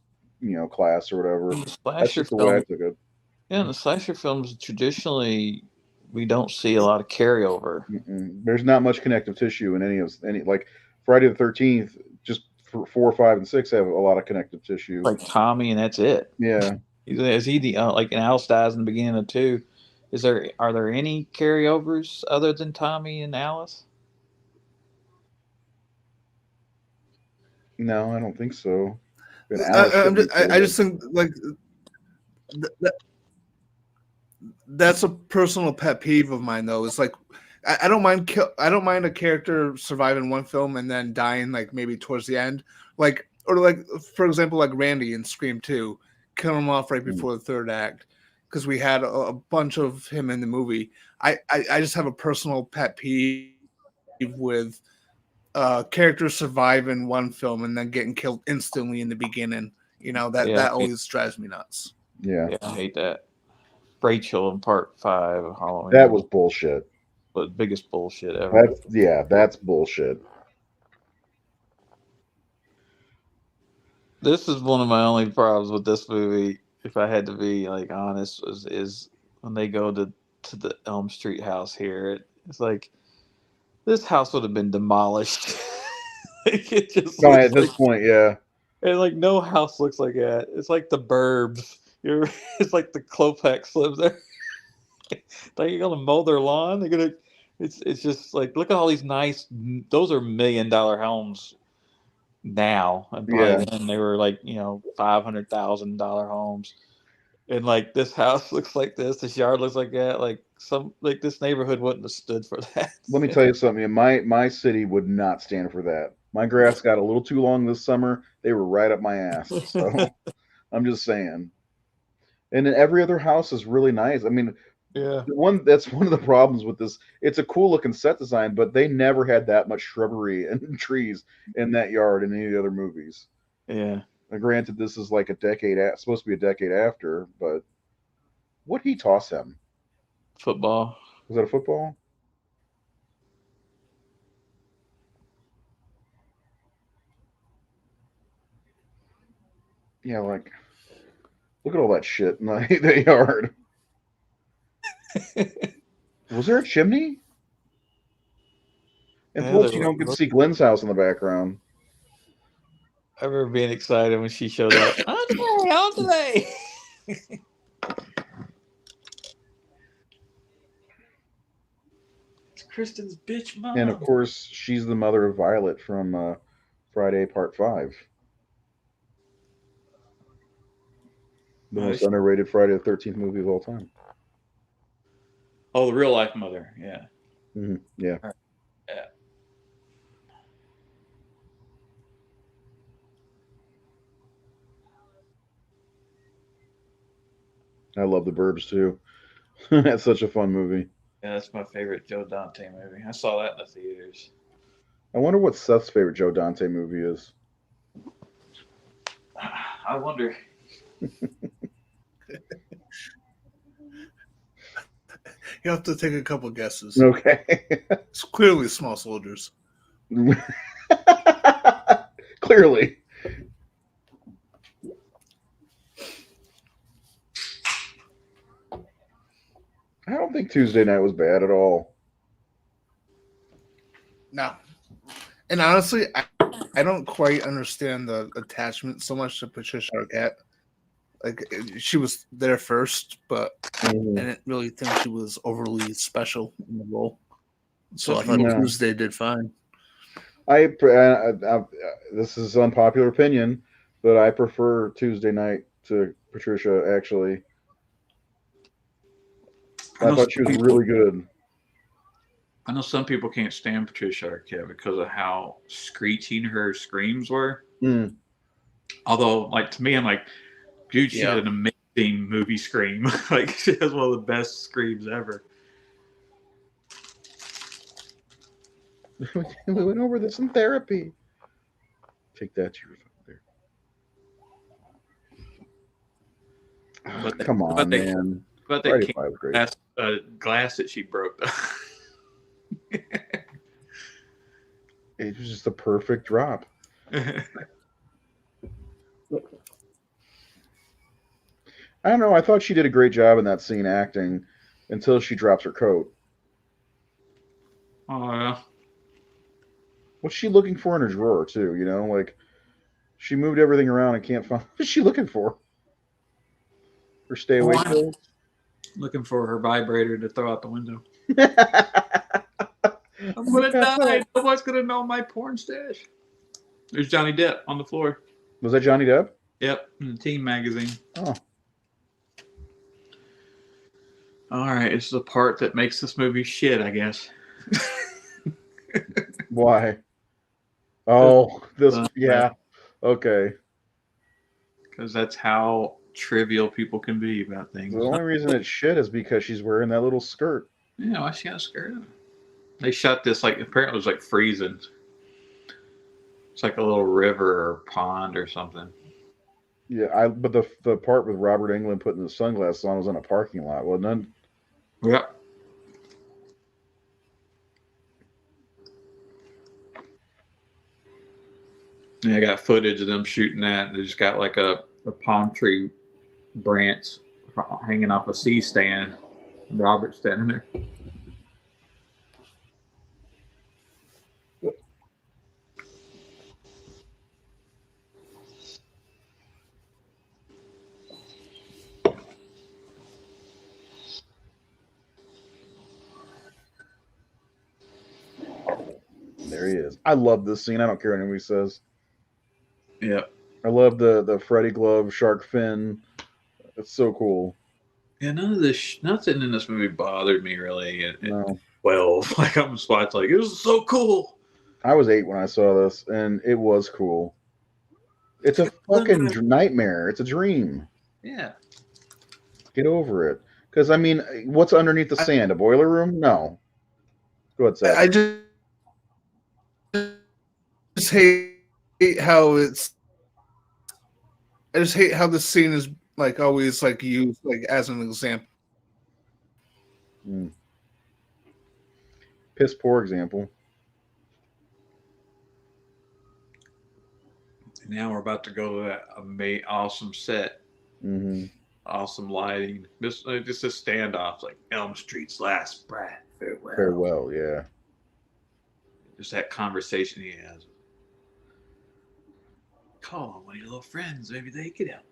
class or whatever. That's just the way I took it. Yeah, in the slasher films, traditionally, we don't see a lot of carryover. There's not much connective tissue in any like Friday the 13th. Just 4, 5, and 6 have a lot of connective tissue. Like Tommy, and that's it. Yeah. Is he the like? And Alice dies in the beginning of 2. Are there any carryovers other than Tommy and Alice? No, I don't think so. Been I, Alice I'm should be just, I cool. just think like that's a personal pet peeve of mine though. It's like I don't mind I don't mind a character surviving one film and then dying like maybe towards the end, like or like for example like Randy in Scream 2, kill him off right before the third act because we had a bunch of him in the movie. I just have a personal pet peeve with characters surviving one film and then getting killed instantly in the beginning. You know Yeah, that always drives me nuts. Yeah, yeah, I hate that. Rachel in part 5 of Halloween that was bullshit. the biggest bullshit ever. That's bullshit. This is one of my only problems with this movie, if I had to be like honest, is when they go to the Elm Street house here. It's like this house would have been demolished. Like, it just No, looks at this like, point, yeah. and like no house looks like that. It's like the Burbs. It's like the Klopex lives there. Like you're gonna mow their lawn. They're gonna. It's just like look at all these nice. Those are $1 million homes now, and probably then they were like $500,000 homes. And like this house looks like this yard looks like that. Like this neighborhood wouldn't have stood for that. Let me tell you something. My city would not stand for that. My grass got a little too long this summer. They were right up my ass. So I'm just saying. And then every other house is really nice. I mean, Yeah. that's one of the problems with this. It's a cool looking set design, but they never had that much shrubbery and trees in that yard in any of the other movies. Yeah. Now, granted, this is like supposed to be a decade after, but what did he toss him? Football. Was that a football? Yeah, like look at all that shit in the yard. Was there a chimney? And Yeah, plus, you don't get to see Glenn's house in the background. I remember being excited when she showed up. Andre. It's Kristen's bitch mom. And of course, she's the mother of Violet from Friday Part 5. The most underrated Friday the 13th movie of all time. Oh, the real life mother. Yeah. Mm-hmm. Yeah. Yeah. I love The Burbs too. That's such a fun movie. Yeah, that's my favorite Joe Dante movie. I saw that in the theaters. I wonder what Seth's favorite Joe Dante movie is. I wonder. You have to take a couple guesses. Okay. It's clearly Small Soldiers. Clearly. I don't think Tuesday Night was bad at all. No. And honestly, I don't quite understand the attachment so much to Patricia Arquette. Like, she was there first, but I didn't really think she was overly special in the role. So I thought Tuesday did fine. This is unpopular opinion, but I prefer Tuesday Night to Patricia, actually. I thought she was really good. I know some people can't stand Patricia Arquette because of how screeching her screams were. Mm. Although, like, to me, I'm like, dude, she had an amazing movie scream. Like, she has one of the best screams ever. We went over this in therapy. Take that to your father. Come on, man. But that glass that she broke. It was just a perfect drop. I don't know. I thought she did a great job in that scene acting until she drops her coat. Oh, yeah. What's she looking for in her drawer, too? You know, like she moved everything around and can't find. What's she looking for? Her stay away pills? Looking for her vibrator to throw out the window. I'm gonna die. Nobody's gonna know my porn stash. There's Johnny Depp on the floor. Was that Johnny Depp? Yep, in the Teen magazine. Oh. All right, it's the part that makes this movie shit, I guess. Why? Oh, this. Yeah. Okay. Because that's how trivial people can be about things. The only reason it's shit is because she's wearing that little skirt. Yeah, why she got a skirt on? They shot this like apparently it was like freezing. It's like a little river or pond or something. Yeah, but the part with Robert Englund putting the sunglasses on was in a parking lot, wasn't it? Yep. Yeah, I got footage of them shooting that. They just got like a palm tree branch hanging off a C stand. Robert standing there. There he is. I love this scene. I don't care what anybody says. Yeah. I love the Freddy glove, shark fin. It's so cool. Yeah, none of this, nothing in this movie bothered me really at No. 12. Like I'm just watching, like, it was so cool. I was 8 when I saw this, and it was cool. It's a fucking nightmare. It's a dream. Yeah. Get over it. Because, I mean, what's underneath the sand? A boiler room? No. Go ahead, Seth. I just hate how it's. I just hate how this scene is like always like used like as an example. Piss poor example. Now we're about to go to that awesome set. Mm-hmm. Awesome lighting. Just a standoff, like Elm Street's last breath. Farewell. Farewell, yeah. Just that conversation he has. Call on one of your little friends. Maybe they could help.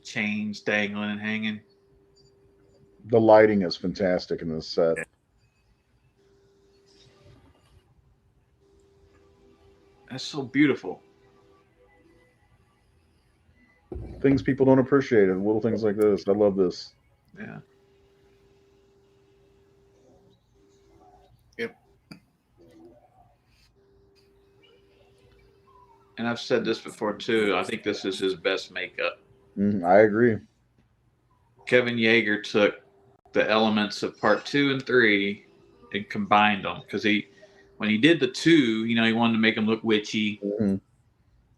Chains dangling and hanging. The lighting is fantastic in this set. That's so beautiful. Things people don't appreciate, and little things like this. I love this. Yeah. Yep. And I've said this before too. I think this is his best makeup. I agree. Kevin Yeager took the elements of part 2 and 3 and combined them because when he did the 2, he wanted to make him look witchy. Mm-hmm.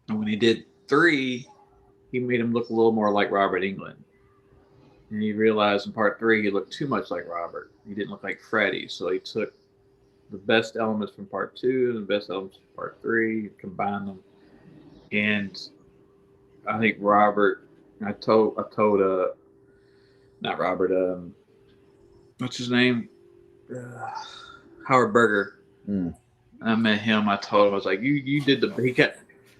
And when he did 3, he made him look a little more like Robert Englund. And he realized in part 3 he looked too much like Robert. He didn't look like Freddy. So he took the best elements from part 2 and the best elements from part 3 and combined them. And I think Robert, I told not Robert, what's his name? Howard Berger. I met him. I told him, I was like, you did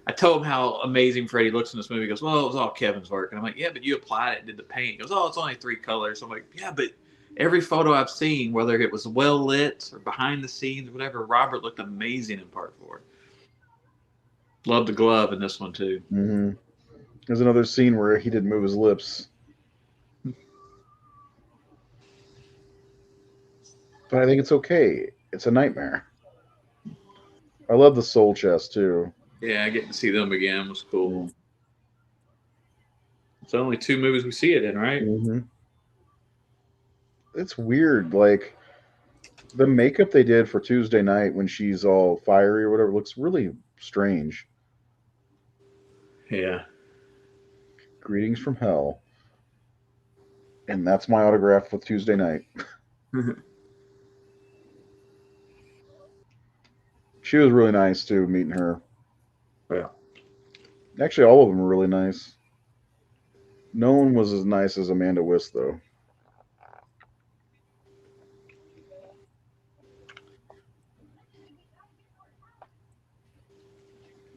I told him how amazing Freddy looks in this movie. He goes, well, it was all Kevin's work. And I'm like, yeah, but you applied it and did the paint. He goes, oh, it's only 3 colors. I'm like, yeah, but every photo I've seen, whether it was well lit or behind the scenes or whatever, Robert looked amazing in part 4. Love the glove in this one too. Mm-hmm. There's another scene where he didn't move his lips. But I think it's okay. It's a nightmare. I love the soul chest too. Yeah, getting to see them again was cool. It's only 2 movies we see it in, right? Mm-hmm. It's weird. Like, the makeup they did for Tuesday night when she's all fiery or whatever looks really strange. Yeah. Greetings from hell. And that's my autograph with Tuesday night. She was really nice too, meeting her. Yeah. Actually, all of them were really nice. No one was as nice as Amanda Wiss, though.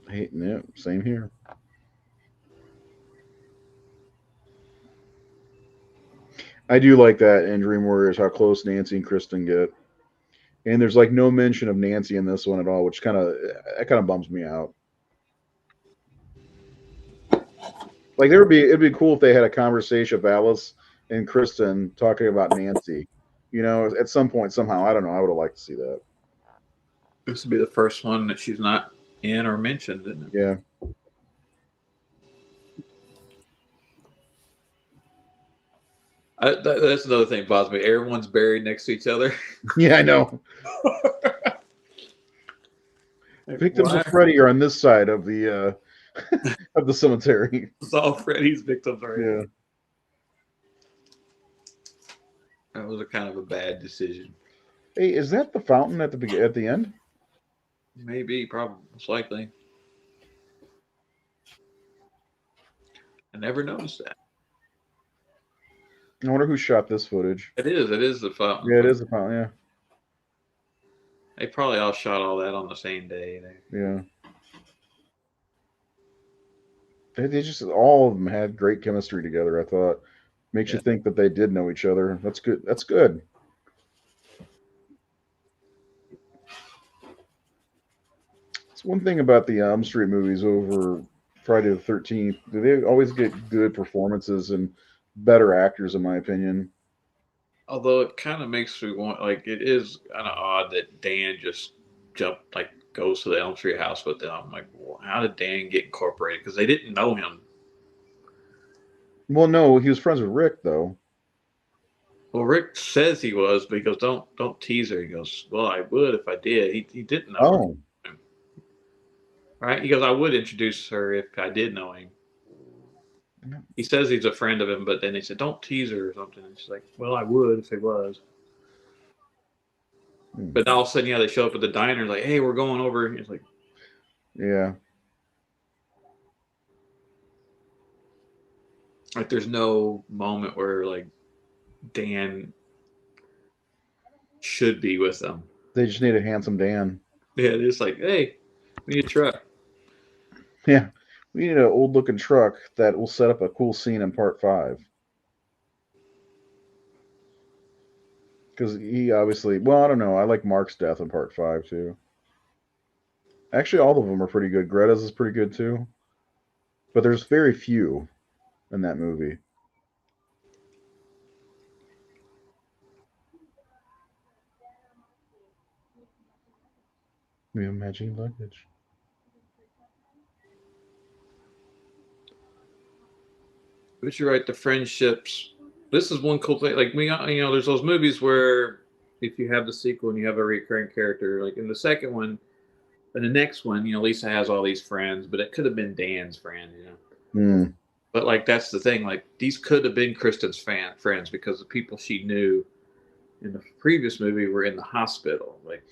Hating it. Same here. I do like that in Dream Warriors, how close Nancy and Kristen get. And there's like no mention of Nancy in this one at all, which kind of bums me out. Like it'd be cool if they had a conversation of Alice and Kristen talking about Nancy. You know, at some point somehow. I don't know. I would have liked to see that. This would be the first one that she's not in or mentioned, isn't it? Yeah. That's another thing that bothers me. Everyone's buried next to each other. Yeah, I know. Victims of Freddy are on this side of the of the cemetery. It's all Freddy's victims right Yeah. here. That was a kind of a bad decision. Hey, is that the fountain at the end? Maybe, probably, most likely. I never noticed that. I wonder who shot this footage. It is the fountain. Yeah, it is the fountain. Yeah. They probably all shot all that on the same day. Yeah. They just all of them had great chemistry together. I thought makes you think that they did know each other. That's good. That's good. It's one thing about the Elm Street movies over Friday the 13th. They always get good performances and better actors, in my opinion. Although it kind of makes me want, like, it is kind of odd that Dan just goes to the Elm Street house with them. I'm like, well, how did Dan get incorporated? Because they didn't know him. Well, no, he was friends with Rick, though. Well, Rick says he was, but he goes, don't tease her. He goes, well, I would if I did. He didn't know him. Right? He goes, I would introduce her if I did know him. He says he's a friend of him, but then he said, don't tease her or something. And she's like, well, I would if he was. But all of a sudden, they show up at the diner, like, hey, we're going over. And it's like, yeah. Like, there's no moment where, like, Dan should be with them. They just need a handsome Dan. Yeah, they're just like, hey, we need a truck. Yeah. We need an old-looking truck that will set up a cool scene in Part 5. Because he obviously... Well, I don't know. I like Mark's death in Part 5, too. Actually, all of them are pretty good. Greta's is pretty good, too. But there's very few in that movie. We have matching luggage. But you're right, the friendships. This is one cool thing. Like, there's those movies where if you have the sequel and you have a recurring character, like in the second one, and the next one, Lisa has all these friends, but it could have been Dan's friend, But, like, that's the thing. Like, these could have been Kristen's friends because the people she knew in the previous movie were in the hospital. Like,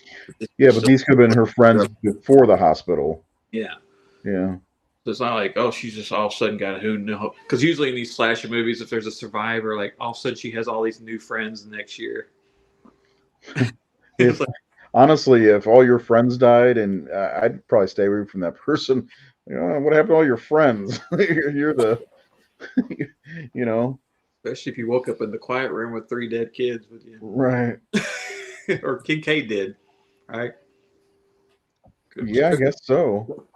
yeah, but these could have been her friends before the hospital. Yeah. Yeah. So it's not like, oh, she's just all of a sudden got who know. Because usually in these slasher movies, if there's a survivor, like all of a sudden she has all these new friends the next year. Honestly, if all your friends died, and I'd probably stay away from that person. What happened to all your friends? You're the, Especially if you woke up in the quiet room with 3 dead kids with you. Right. Or Kincaid did, right? Yeah, I guess so.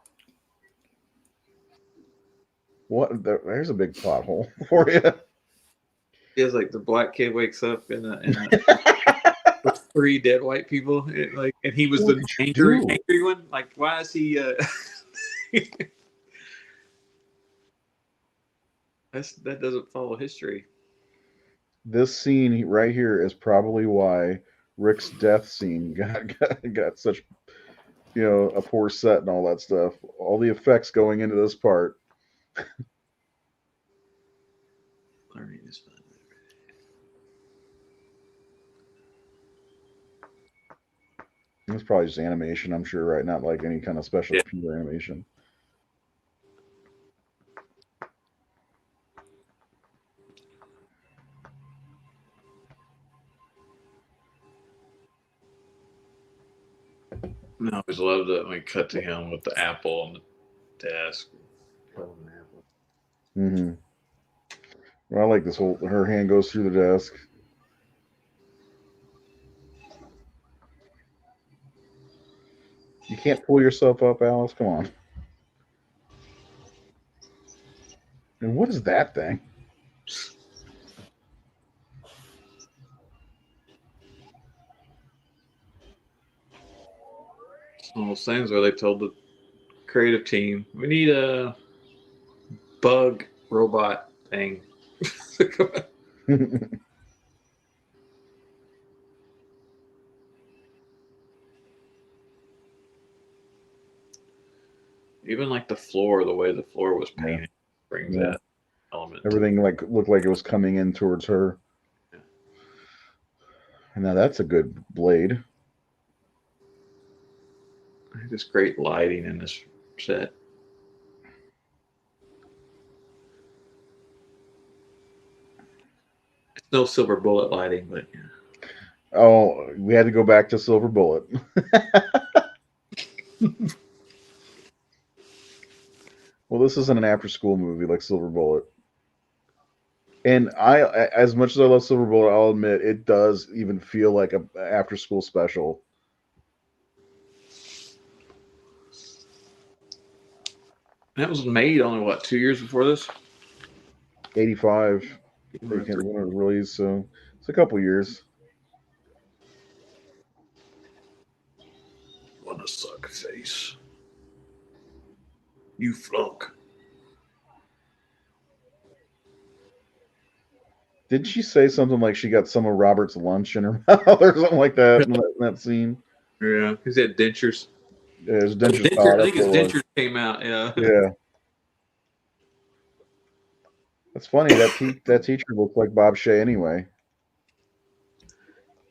What? There's a big plot hole for you. It's like the black kid wakes up in with 3 dead white people, and he was the angry one. Like, why is he? That doesn't follow history. This scene right here is probably why Rick's death scene got such, a poor set and all that stuff. All the effects going into this part. Learning is fun. It's probably just animation, I'm sure, right? Not like any kind of special computer animation. I always loved it when we cut to him with the apple on the desk. Mm-hmm. Well, I like this her hand goes through the desk. You can't pull yourself up, Alice. Come on. And what is that thing? One of those things where they told the creative team, we need a bug robot thing. Even like the floor, the way the floor was painted, brings that element. Everything like looked like it was coming in towards her. Yeah. And now that's a good blade. Just great lighting in this set. It's no silver bullet lighting, but yeah. Oh, we had to go back to Silver Bullet. Well, this isn't an after-school movie like Silver Bullet. And as much as I love Silver Bullet, I'll admit it does even feel like a after-school special. That was made only, what, 2 years before this? 85. When it was released, so it's a couple years. What a suck face. You flunk. Did she say something like she got some of Robert's lunch in her mouth or something like that in that scene? Yeah, he's had dentures. Yeah, his dentures. I think his dentures came out. Yeah. Yeah. That's funny. That teacher looked like Bob Shea anyway.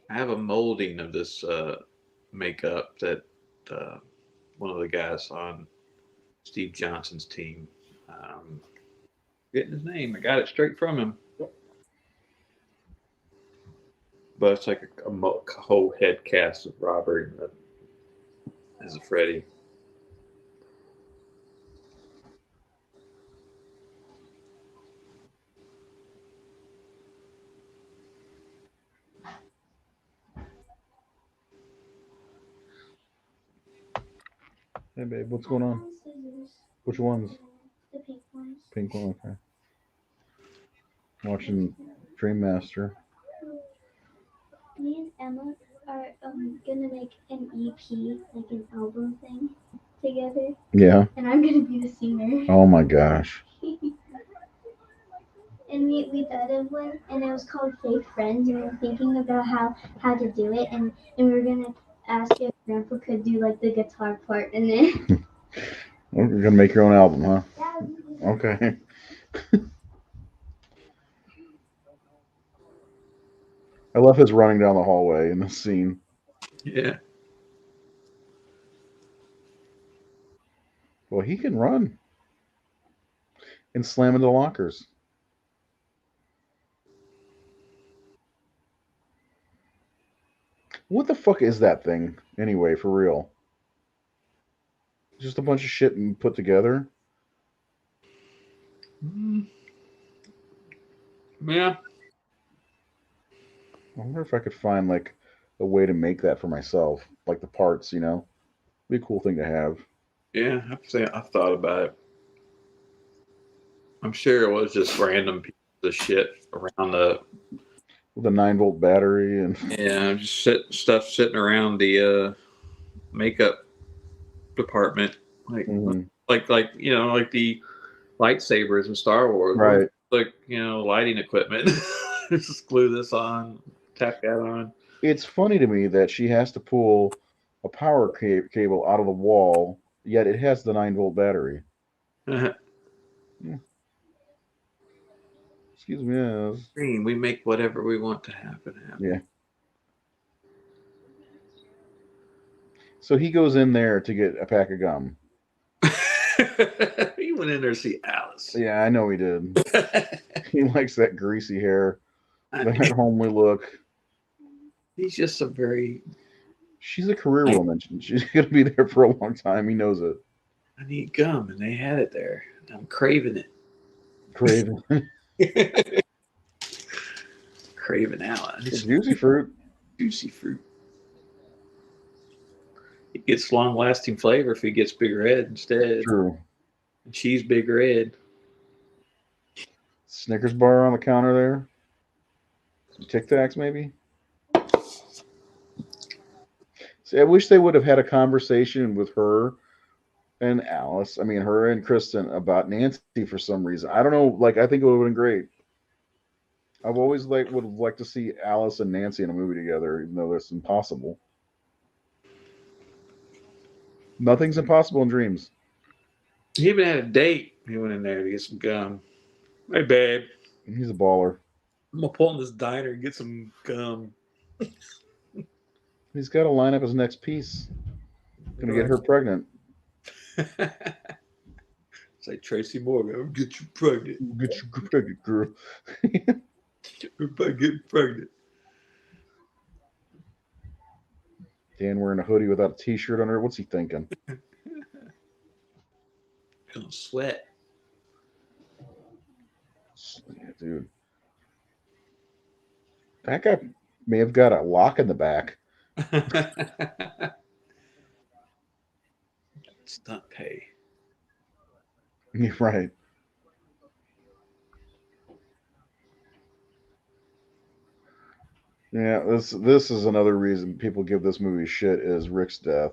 I have a molding of this makeup that one of the guys on Steve Johnson's team. Getting his name. I got it straight from him. But it's like a whole head cast of Robert as a Freddy. Hey, babe, what's going on? Which ones? The pink ones. Pink one, okay. Watching Dream Master. Me and Emma are gonna make an EP, like an album thing, together. Yeah. And I'm gonna be the singer. Oh my gosh. And we thought of one, and it was called Fake Friends, and we were thinking about how to do it, and we were gonna ask if Grandpa could do like the guitar part in it. You're gonna make your own album, huh? Yeah. Okay. I love his running down the hallway in this scene. Yeah. Well, he can run and slam into lockers. What the fuck is that thing anyway, for real? Just a bunch of shit and put together? Yeah. I wonder if I could find like a way to make that for myself, like the parts, you know? Be a cool thing to have. Yeah, I've thought about it. I'm sure it was just random pieces of shit around With a 9-volt battery and just stuff sitting around the makeup department, like you know, like the lightsabers in Star Wars, right? Like, you know, lighting equipment. Just glue this on, tack that on. It's funny to me that she has to pull a power cable out of the wall, yet it has the 9-volt battery. Yeah. Excuse me. Yes. We make whatever we want to happen. Yeah. So he goes in there to get a pack of gum. He went in there to see Alice. Yeah, I know he did. He likes that greasy hair, that homely look. He's just a very... She's a career woman. She's going to be there for a long time. He knows it. I need gum, and they had it there. I'm craving it. Craving. Craving out. Juicy fruit. Juicy fruit. It gets long-lasting flavor if he gets Big Red instead. True. And she's Big Red. Snickers bar on the counter there. Some Tic Tacs, maybe. See, I wish they would have had a conversation with her and Alice. I mean, her and Kristen about Nancy for some reason. I don't know. Like, I think it would have been great. I've always would have liked to see Alice and Nancy in a movie together, even though that's impossible. Nothing's impossible in dreams. He even had a date. He went in there to get some gum. Hey, babe. He's a baller. I'm gonna pull in this diner and get some gum. He's got to line up his next piece. Gonna get her pregnant. It's like Tracy Morgan. I'll get you pregnant. Get you pregnant, girl. Everybody get pregnant. Dan wearing a hoodie without a t-shirt under it. What's he thinking? Gonna sweat. Yeah, dude. That guy may have got a lock in the back. Stunt pay. You're right. Yeah, this is another reason people give this movie shit is Rick's death.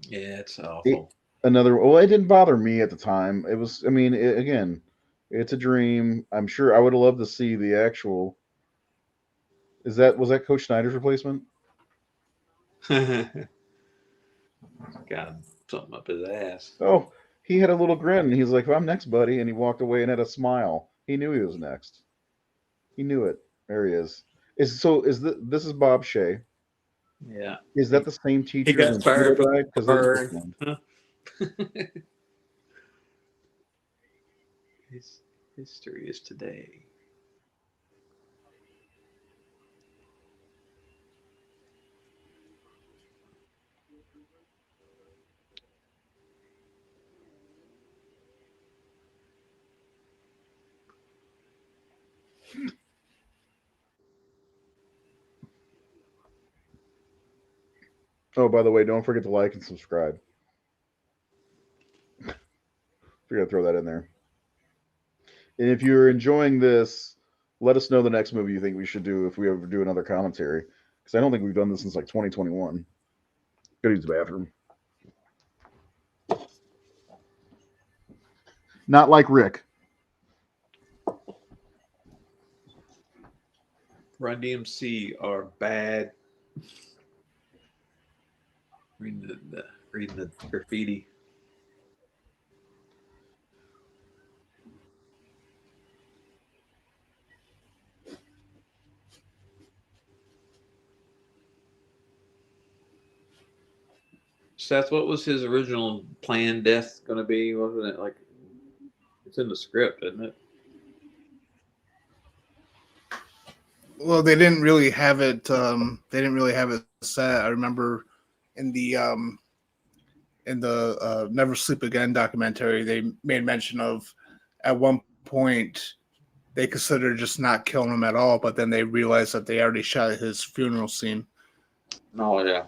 Yeah, it's awful. Well, it didn't bother me at the time. It was, I mean, again, it's a dream. I'm sure I would have loved to see the actual. Was that Coach Snyder's replacement? Got something up his ass. Oh, he had a little grin. He's like, "I'm next, buddy," and he walked away and had a smile. He knew he was next. He knew it. There he is. This is Bob Shea? Yeah. Is that the same teacher? He got fired because His history is today. Oh, by the way, don't forget to like and subscribe. Forgot to throw that in there. And if you're enjoying this, let us know the next movie you think we should do if we ever do another commentary. Because I don't think we've done this since like 2021. Gotta use the bathroom. Not like Rick. Run DMC are bad. Reading the graffiti. Seth, what was his original planned death going to be? Wasn't it like it's in the script, isn't it? Well, they didn't really have it. They didn't really have it set. I remember in the Never Sleep Again documentary, they made mention of at one point they considered just not killing him at all, but then they realized that they already shot his funeral scene. Oh yeah.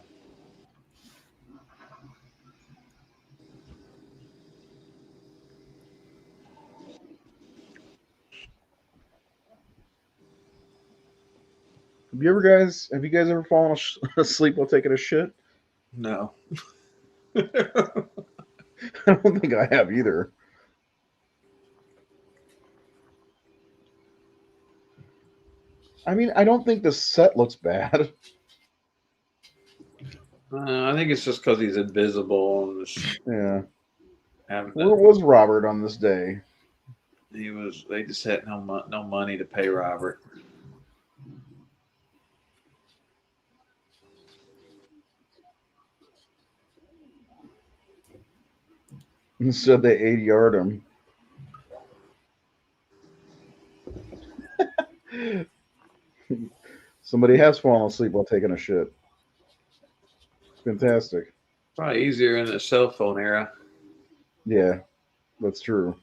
Have you guys ever fallen asleep while taking a shit? No. I don't think I have either. I mean, I don't think the set looks bad. I think it's just because he's invisible. And Yeah. Where was Robert on this day? They just had no money to pay Robert. Instead, they 80-yard him. Somebody has fallen asleep while taking a shit. Fantastic. Probably easier in the cell phone era. Yeah, that's true.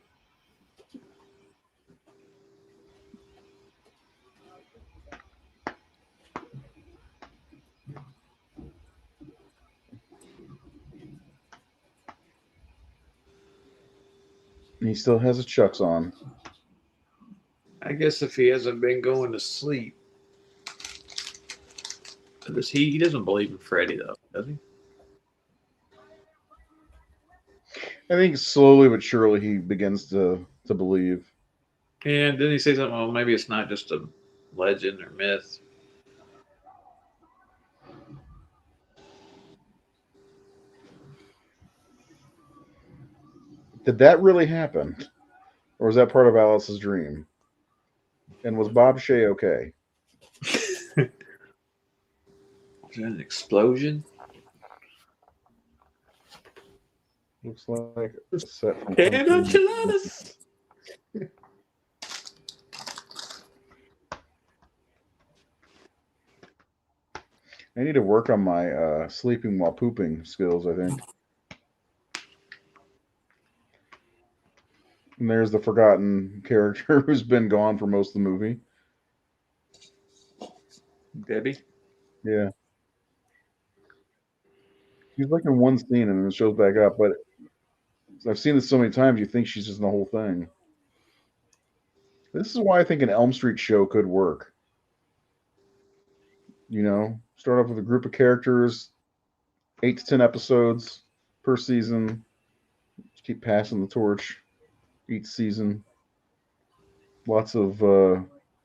He still has his chucks on. I guess if he hasn't been going to sleep, he doesn't believe in Freddy though, does he? I think slowly but surely he begins to believe. And didn't he say something? Well, maybe it's not just a legend or myth. Did that really happen? Or was that part of Alice's dream? And was Bob Shea okay? Was there an explosion? Looks like a set from Can enchiladas. I need to work on my sleeping while pooping skills, I think. And there's the forgotten character who's been gone for most of the movie. Debbie? Yeah. She's like in one scene and then it shows back up, but I've seen this so many times, you think she's just in the whole thing. This is why I think an Elm Street show could work. You know, start off with a group of characters, 8 to 10 episodes per season. Just keep passing the torch each season. Lots of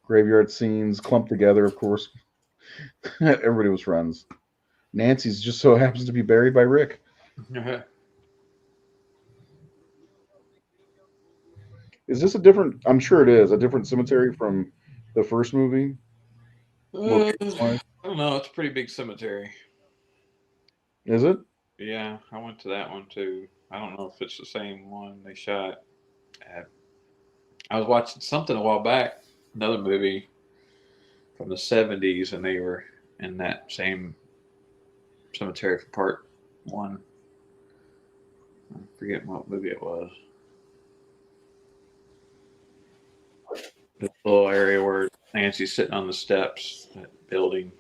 graveyard scenes clumped together, of course. Everybody was friends. Nancy's just so happens to be buried by Rick. Is this a different? I'm sure it is a different cemetery from the first movie. I don't know. It's a pretty big cemetery. Is it? Yeah, I went to that one too. I don't know if it's the same one they shot at. I was watching something a while back, another movie from the 70s, and they were in that same cemetery for part one. I forget what movie it was. This little area where Nancy's sitting on the steps, that building.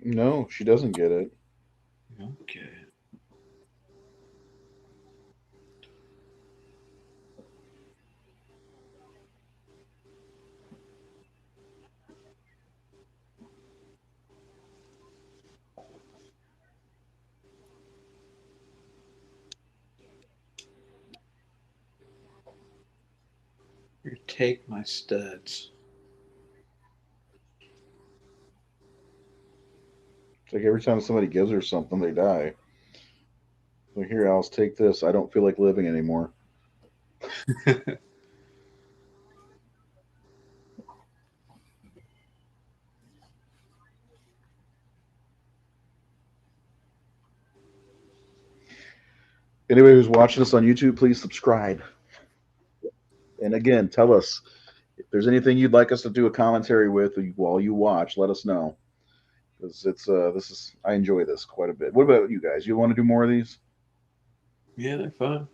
No, she doesn't get it. Okay. You take my studs. It's like every time somebody gives her something, they die. Like, here, Alice, take this. I don't feel like living anymore. Anybody who's watching us on YouTube, please subscribe. And again, tell us if there's anything you'd like us to do a commentary with while you watch. Let us know, because I enjoy this quite a bit. What about you guys? You want to do more of these? Yeah, they're fun.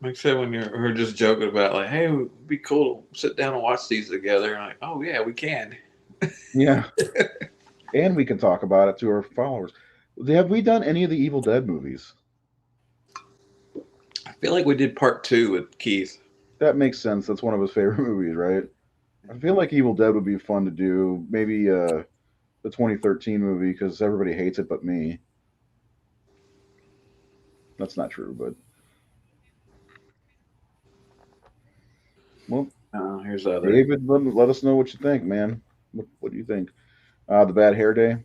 Like I said, when we're just joking about, like, hey, it would be cool to sit down and watch these together. And like, oh, yeah, we can. Yeah. And we can talk about it to our followers. Have we done any of the Evil Dead movies? I feel like we did part 2 with Keith. That makes sense. That's one of his favorite movies, right? I feel like Evil Dead would be fun to do. Maybe the 2013 movie, because everybody hates it but me. That's not true, but... Well, here's the other. David, let us know what you think, man. What do you think? The Bad Hair Day?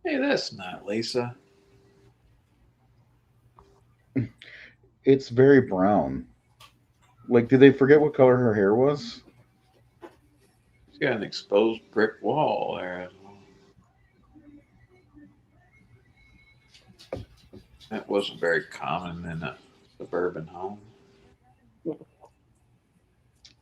Hey, that's not Lisa. It's very brown. Like, did they forget what color her hair was? She's got an exposed brick wall there. That wasn't very common in a suburban home.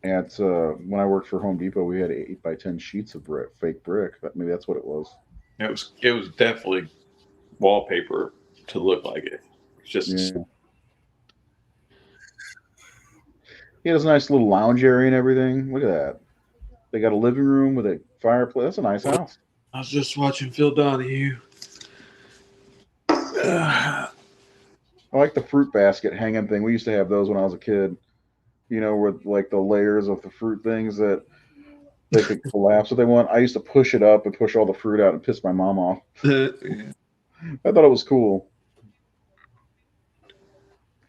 When I worked for Home Depot, we had 8x10 sheets of fake brick. Maybe that's what it was. It was definitely wallpaper to look like it. It's just Yeah. He has a nice little lounge area and everything. Look at that. They got a living room with a fireplace. That's a nice house. I was just watching Phil Donahue. I like the fruit basket hanging thing. We used to have those when I was a kid. You know, with like the layers of the fruit things that they could collapse if they want. I used to push it up and push all the fruit out and piss my mom off. Yeah. I thought it was cool.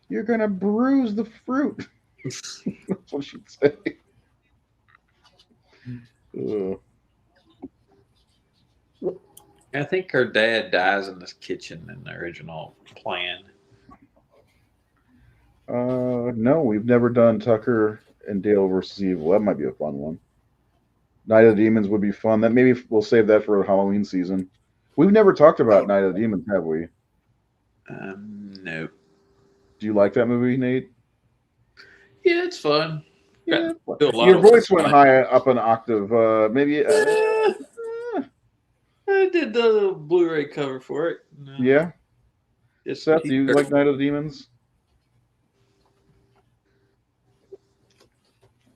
You're gonna bruise the fruit. That's what she'd say. Ugh. I think her dad dies in this kitchen in the original plan. No, we've never done Tucker and Dale versus Evil. That might be a fun one. Night of the Demons would be fun. That maybe we'll save that for Halloween season. We've never talked about Night of the Demons, have we? No. Do you like that movie, Nate? Yeah, it's fun. Yeah. Do a lot Your of voice fun. went high up an octave. Maybe. I did the Blu Ray cover for it. No. Yeah. It's Seth, do you like Night of the Demons?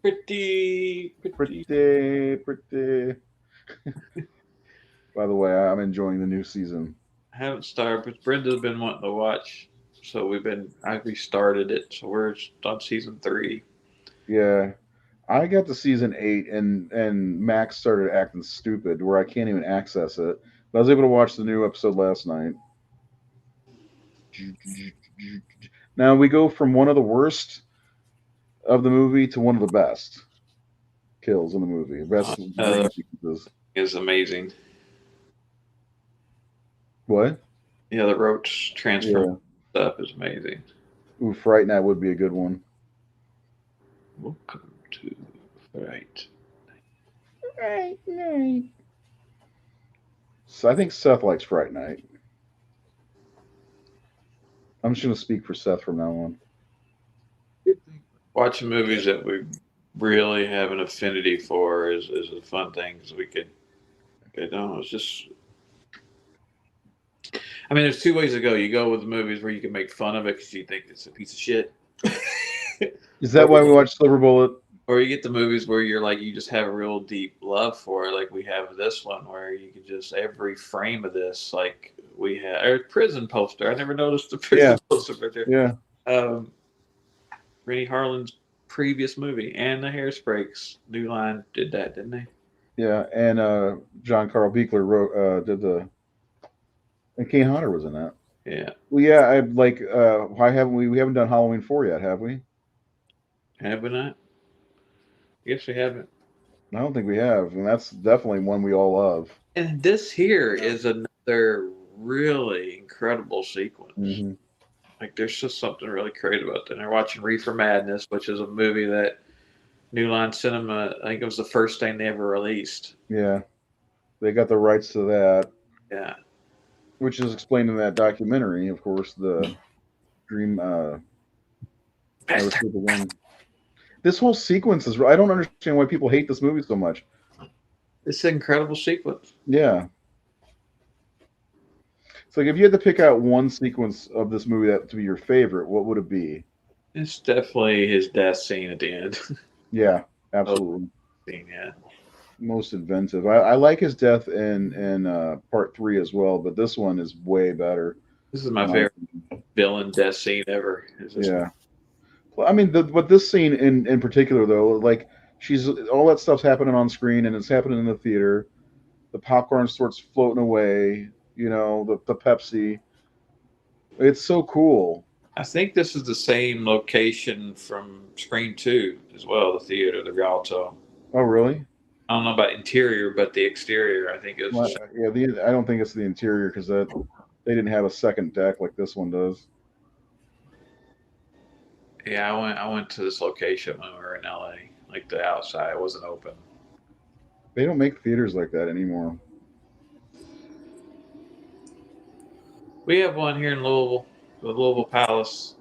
pretty. Pretty. By the way, I'm enjoying the new season. I haven't started, but Brenda's been wanting to watch, so I restarted it. So we're on season 3. Yeah. I got to season 8 and Max started acting stupid where I can't even access it. But I was able to watch the new episode last night. Now we go from one of the worst of the movie to one of the best kills in the movie. Best dream sequences. Is amazing. What? Yeah, the roach transfer stuff is amazing. Ooh, Fright Night would be a good one. Welcome to Fright Night. So I think Seth likes Fright Night. I'm just going to speak for Seth from now on. Watching movies that we really have an affinity for is a fun thing because we could, it's just. I mean, there's 2 ways to go. You go with movies where you can make fun of it because you think it's a piece of shit. Is that why we watch Silver Bullet? Or you get the movies where you're like, you just have a real deep love for it. Like we have this one where you can just, every frame of this, like we have, or prison poster. I never noticed the prison poster right there. Yeah. Rennie Harlan's previous movie and the Hairsprays New Line did that, didn't they? Yeah, and John Carl Buechler did the, and Kane Hodder was in that. Yeah. Well, yeah, I like. Why haven't we haven't done Halloween 4 yet, have we? Have we not? I guess we haven't. I don't think we have, and that's definitely one we all love. And this here is another really incredible sequence. Mm-hmm. Like, there's just something really great about that. And they're watching Reefer Madness, which is a movie that New Line Cinema, I think it was the first thing they ever released. Yeah, they got the rights to that. Yeah. Which is explained in that documentary, of course, the Dream. This whole sequence is. I don't understand why people hate this movie so much. It's an incredible sequence. Yeah. It's like if you had to pick out one sequence of this movie that to be your favorite, what would it be? It's definitely his death scene at the end. Yeah, absolutely. Yeah. Most inventive. I like his death in part 3 as well, but this one is way better. This is my favorite villain death scene ever. Yeah. Well, I mean, but this scene in particular, though, like all that stuff's happening on screen and it's happening in the theater. The popcorn starts floating away. You know, the Pepsi. It's so cool. I think this is the same location from Scream 2 as well, the theater, the Rialto. Oh, really? I don't know about interior, but the exterior, I think is. Well, yeah, I don't think it's the interior because they didn't have a second deck like this one does. Yeah, I went to this location when we were in LA. Like the outside wasn't open. They don't make theaters like that anymore. We have one here in Louisville, the Louisville Palace.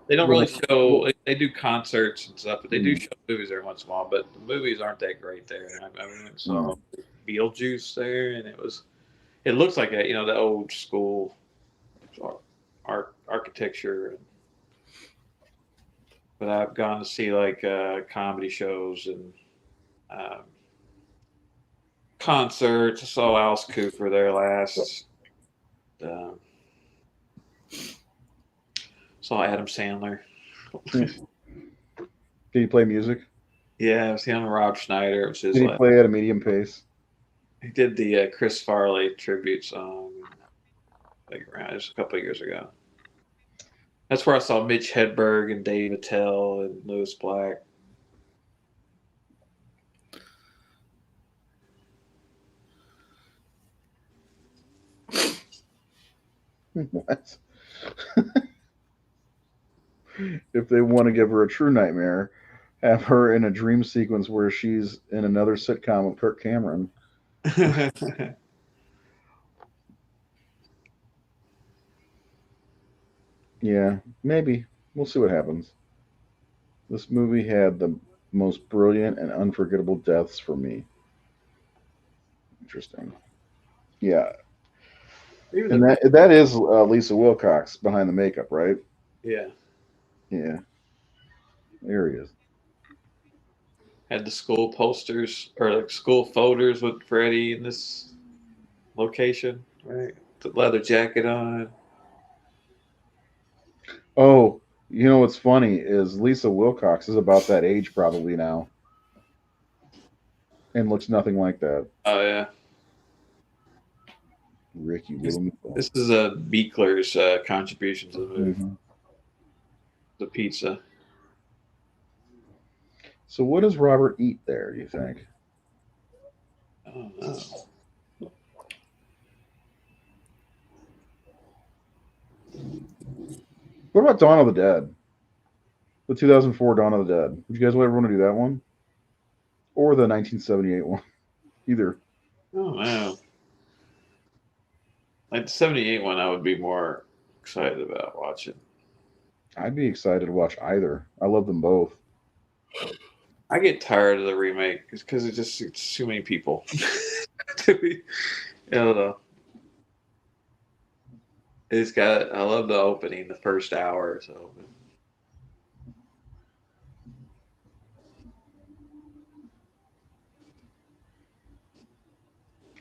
They don't really show. They do concerts and stuff, but they do show movies every once in a while. But the movies aren't that great there. I mean, saw Beetlejuice there, and it looks like the old school architecture. but I've gone to see like comedy shows and um, concerts. I saw Alice Cooper there last. Um, saw Adam Sandler. Did he play music? Yeah, it was him and Rob Schneider. It was his Did he last. play at a medium pace? He did the Chris Farley tribute song like around just a couple of years ago. That's where I saw Mitch Hedberg and Dave Attell and Lewis Black. What? If they want to give her a true nightmare, have her in a dream sequence where she's in another sitcom with Kirk Cameron. Yeah, maybe. We'll see what happens. This movie had the most brilliant and unforgettable deaths for me. Interesting. Yeah, and that is Lisa Wilcox behind the makeup, right? Yeah. Yeah, there he is. Had the school posters or like school photos with Freddie in this location, right? The leather jacket on. Oh, you know what's funny is Lisa Wilcox is about that age probably now, and looks nothing like that. Oh yeah. Ricky Williamson. This is Beekler's contribution to the movie. Mm-hmm. The pizza. So what does Robert eat there, do you think? I don't know. What about Dawn of the Dead? The 2004 Dawn of the Dead. Would you guys ever want to do that one? Or the 1978 one? Either. I don't know. Like the 78 one I would be more excited about watching. I'd be excited to watch either. I love them both. I get tired of the remake because it's too many people. I don't know. I love the opening, the first hour or so.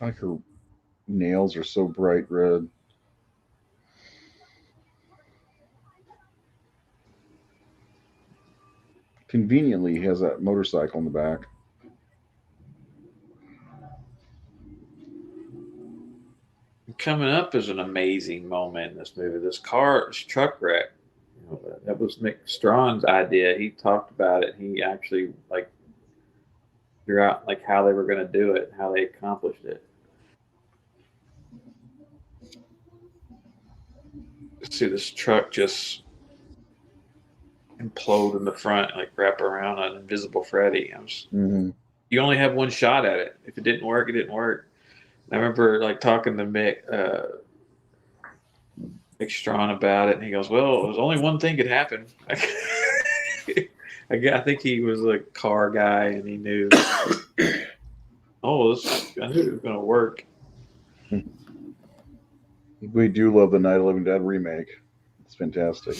Like her nails are so bright red. Conveniently, he has that motorcycle in the back. Coming up is an amazing moment in this movie. This truck wreck. You know, that was Mick Strawn's idea. He talked about it. He actually figured out like how they were going to do it, how they accomplished it. See this truck just implode in the front, like wrap around an invisible Freddy. You only have one shot at it. If it didn't work, it didn't work. I remember like talking to Mick Strawn about it, and he goes, "Well, there's only one thing could happen." I think he was a car guy, and he knew. I knew it was going to work. We do love the Night of the Living Dead remake. It's fantastic.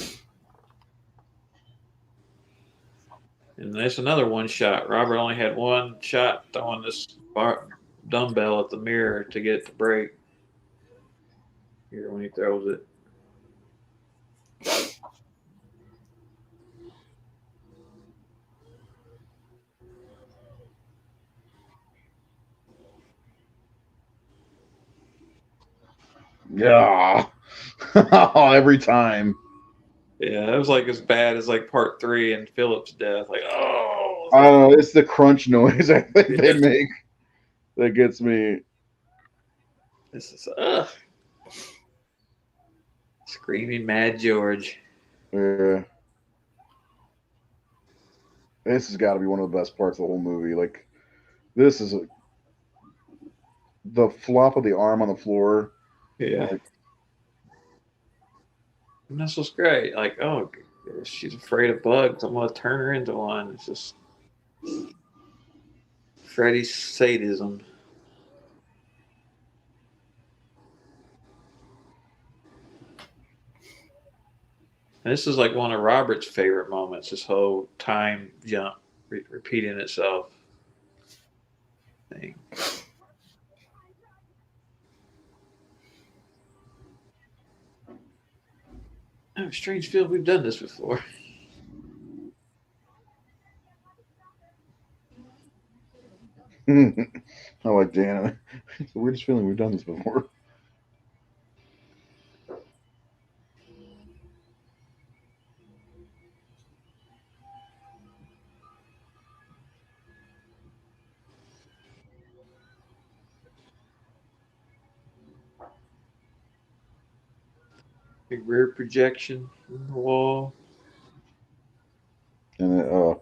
And there's another one shot. Robert only had one shot throwing this dumbbell at the mirror to get it to break. Here when he throws it. Yeah. Every time. Yeah, it was like as bad as like part 3 and Philip's death. Like, oh. I don't know. It's the crunch noise I think they make that gets me. This is screaming Mad George. Yeah. This has got to be one of the best parts of the whole movie. Like, this is the flop of the arm on the floor. Yeah. Like, and this was great. Like, oh, she's afraid of bugs. I'm going to turn her into one. It's just Freddy's sadism. And this is like one of Robert's favorite moments. This whole time jump repeating itself thing. Oh, strange feel we've done this before. I like Dan. It's the weirdest feeling we've done this before. Big rear projection on the wall. And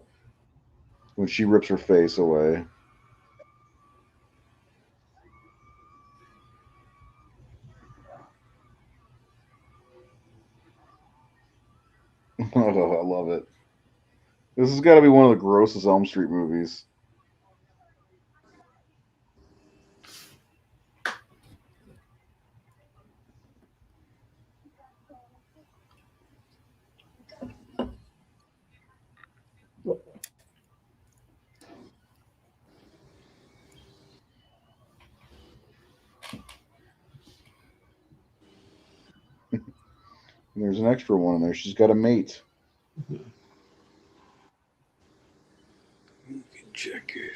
when she rips her face away. Oh, I love it. This has got to be one of the grossest Elm Street movies. And there's an extra one in there. She's got a mate. You can check it.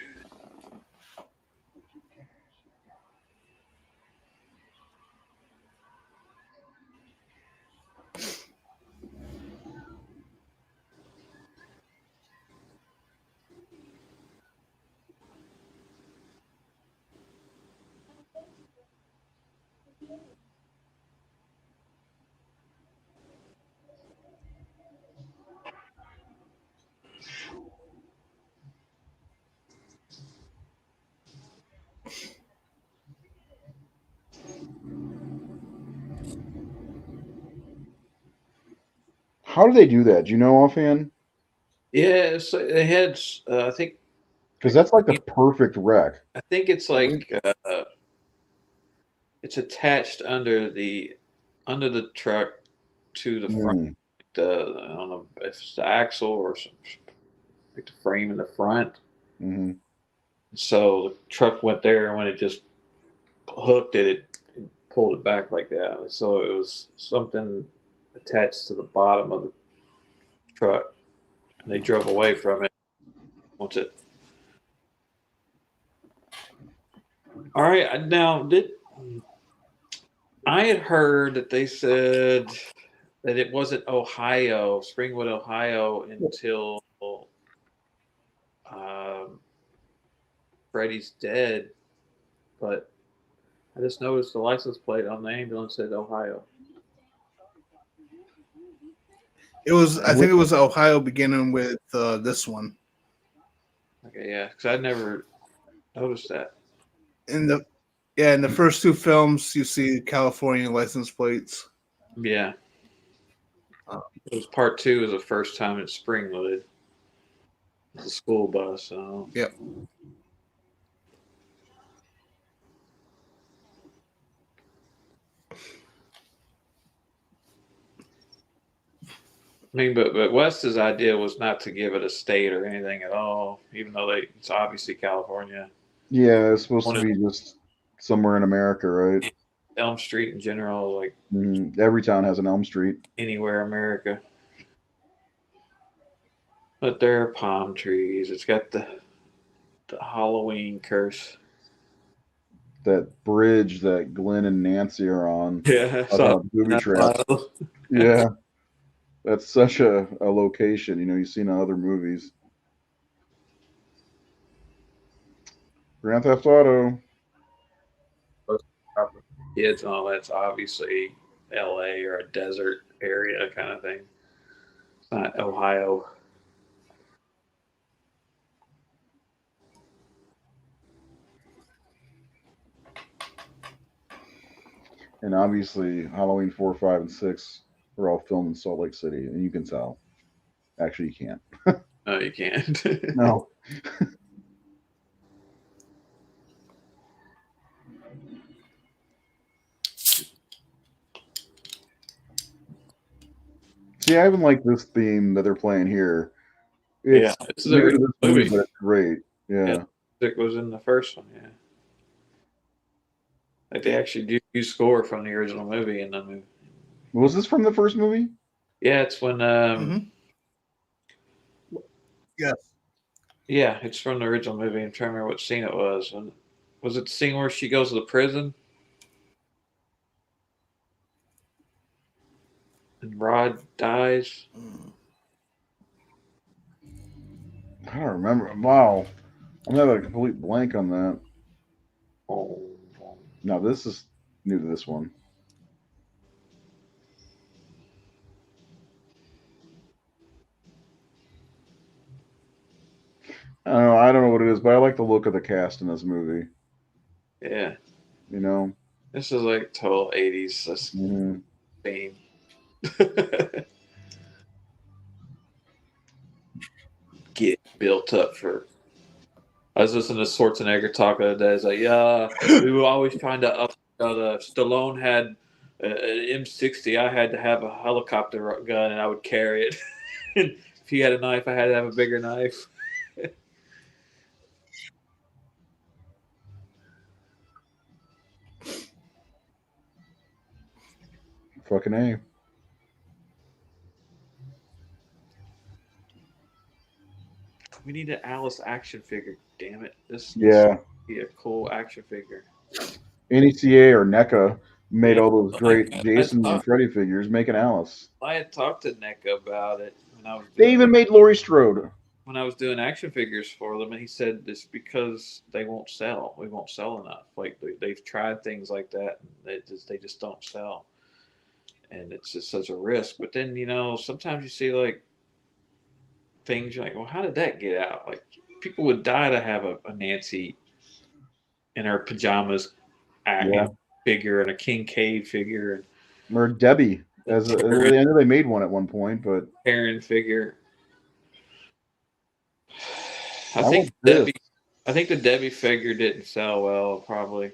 How do they do that? Do you know offhand? Yeah, so they had. I think. Because that's like the perfect wreck. I think it's like it's attached under the truck to the front. Mm. I don't know if it's the axle or some, like the frame in the front. Hmm. So the truck went there, and when it just hooked it, it pulled it back like that. So it was something attached to the bottom of the truck, and they drove away from it once it. All right, now did I had heard that they said that it wasn't Ohio, Springwood, Ohio, until um, Freddie's dead, but I just noticed the license plate on the ambulance said Ohio. It was. I think it was Ohio, beginning with this one. Okay, yeah, because I never noticed that. In the first two films, you see California license plates. Yeah, it was part two. Was the first time at Springwood. It's a school bus. So. Yep. I mean, but West's idea was not to give it a state or anything at all, even though it's obviously California. Yeah, it's supposed to be just somewhere in America, right? Elm Street in general, like Every town has an Elm Street. anywhere America. But there are palm trees. It's got the Halloween curse. That bridge that Glenn and Nancy are on. Yeah, booby traps. Yeah, that's such a location. You know, you've seen in other movies. Grand Theft Auto. Kids and all that's obviously L.A. or a desert area kind of thing. It's not Ohio. And obviously, Halloween 4, 5, and 6 were all filmed in Salt Lake City, and you can tell. Actually, you can't. No, you can't. No. See, I even like this theme that they're playing here. It's this is a new to original this movie, movie. but it's great. Yeah, Yeah. music was in the first one. Yeah, like they actually do use score from the original movie in the movie. Was this from the first movie? Yeah, it's when Yes. yeah, it's from the original movie. I'm trying to remember what scene it was. Was it the scene where she goes to the prison and Rod dies? I don't remember. Wow. I'm having a complete blank on that. Oh, No, this is new to this one. I don't know what it is, but I like the look of the cast in this movie. yeah. You know? This is like total 80s Mhm. theme. Get built up for. I was listening to Schwarzenegger talk the other day. It's like, yeah, we were always trying to up. Stallone had an M60. I had to have a helicopter gun, and I would carry it. And if he had a knife, I had to have a bigger knife. Fucking A. We need an Alice action figure. Damn it! This Yeah. would be a cool action figure. NECA or NECA made Yeah. all those great I Jason and thought- Freddy figures, making Alice. I had talked to NECA about it when I was They doing, even made Laurie Strode. when I was doing action figures for them, and he said it's because they won't sell. We won't sell enough. Like they've tried things like that, and they just don't sell, and it's just such a risk. But then sometimes you see like things you're like, well, how did that get out? Like people would die to have a Nancy in her pajamas figure and a Kincaid figure and Or Debbie. I know they made one at one point, but Karen figure. I I think want this. the Debbie figure didn't sell well, probably.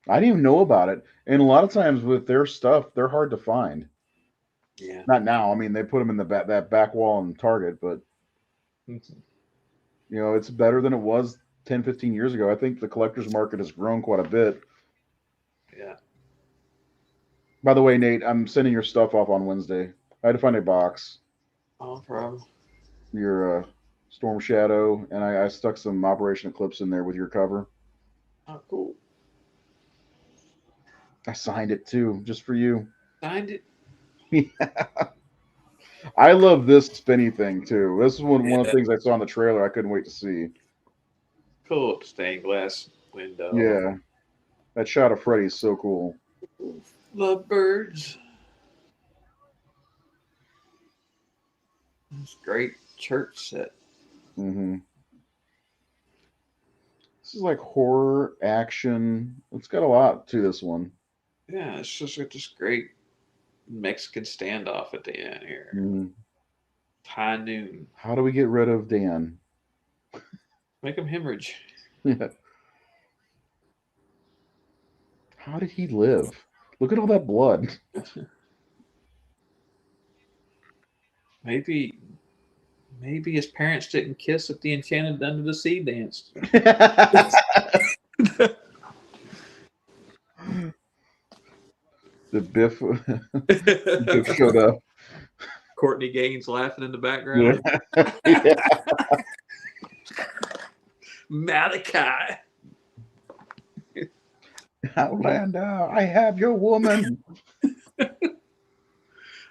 I didn't even know about it. And a lot of times with their stuff, they're hard to find. Yeah. Not now. I mean, they put them in that back wall in Target, but it's better than it was 10, 15 years ago. I think the collector's market has grown quite a bit. Yeah. By the way, Nate, I'm sending your stuff off on Wednesday. I had to find a box. No problem. Your Storm Shadow, and I stuck some Operation Eclipse in there with your cover. Oh, cool. I signed it too, just for you. Signed it. Yeah. I love this spinny thing too. This is one of the things I saw in the trailer. I couldn't wait to see. Cool stained glass window. Yeah, that shot of Freddy is so cool. Love birds. It's great church set. Mm-hmm. This is like horror, action. It's got a lot to this one. Yeah, it's just like this great Mexican standoff at the end here. Mm-hmm. High noon. How do we get rid of Dan? Make him hemorrhage. Yeah. How did he live? Look at all that blood. Maybe his parents didn't kiss at the Enchanted Under the Sea dance. The Biff showed up. Courtney Gaines laughing in the background. Yeah. Malachi. Outlander, I have your woman.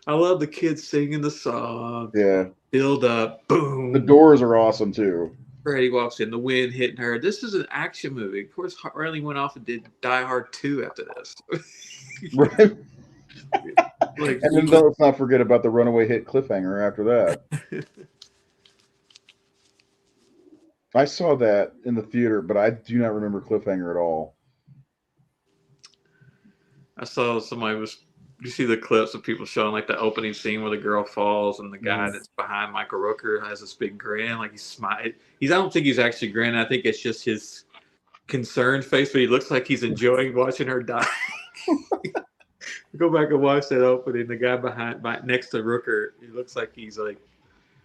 I love the kids singing the song. Yeah. Build up. Boom. The doors are awesome too. Freddy walks in, the wind hitting her. This is an action movie. Of course, Riley went off and did Die Hard 2 after this. Right. Like, And then let's not forget about the runaway hit cliffhanger after that. I saw that in the theater, but I do not remember cliffhanger at all. I saw you see the clips of people showing like the opening scene where the girl falls and the guy that's behind Michael Rooker has this big grin, like he's smiling. I don't think he's actually grinning. I think it's just his concerned face, but he looks like he's enjoying watching her die. go back and watch that opening. The guy next to Rooker, he looks like he's like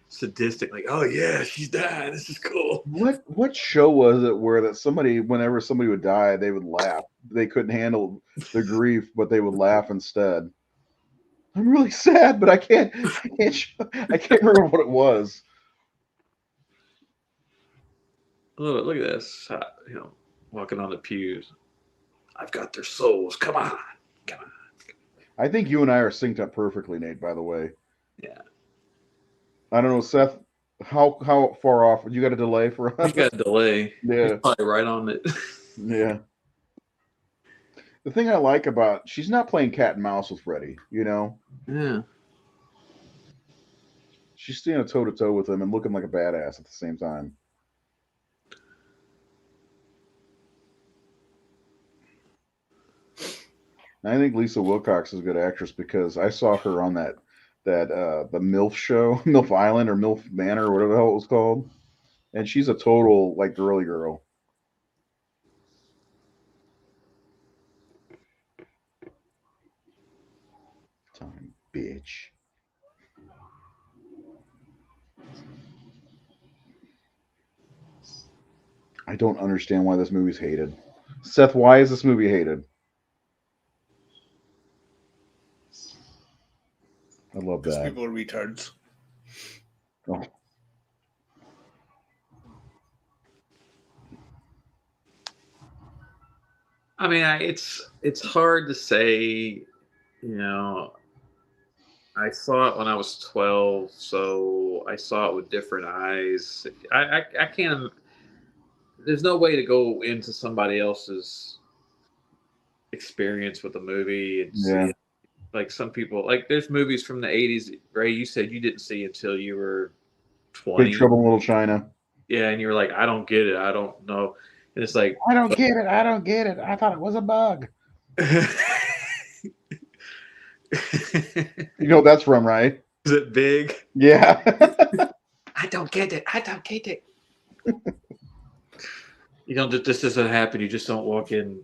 sadistic, like, oh yeah, she's dying. This is cool. What show was it where that somebody, whenever somebody would die, they would laugh? They couldn't handle the grief, but they would laugh instead. I'm really sad, but I can't remember what it was. Look at this. Walking on the pews. I've got their souls. Come on. I think you and I are synced up perfectly, Nate, by the way. Yeah. I don't know, Seth, how far off? You got a delay for us? You got a delay. Yeah. He's probably right on it. Yeah. The thing I like about, she's not playing cat and mouse with Freddy, you know? Yeah. She's standing toe to toe with him and looking like a badass at the same time. And I think Lisa Wilcox is a good actress because I saw her on the MILF show, MILF Island or MILF Manor or whatever the hell it was called. And she's a total like girly girl. Time, bitch. I don't understand why this movie's hated. Seth, why is this movie hated? I love Because that. people are retards. Oh. I mean, it's hard to say. I saw it when I was 12, so I saw it with different eyes. I can't. There's no way to go into somebody else's experience with the movie. Like some people, like there's movies from the 80s, Ray, you said you didn't see until you were 20. Big Trouble in Little China. Yeah, and you were like, I don't get it. I don't know. And it's like, I don't get it. I don't get it. I thought it was a bug. You know what that's from, right? Is it Big? Yeah. I don't get it. I don't get it. This doesn't happen. You just don't walk in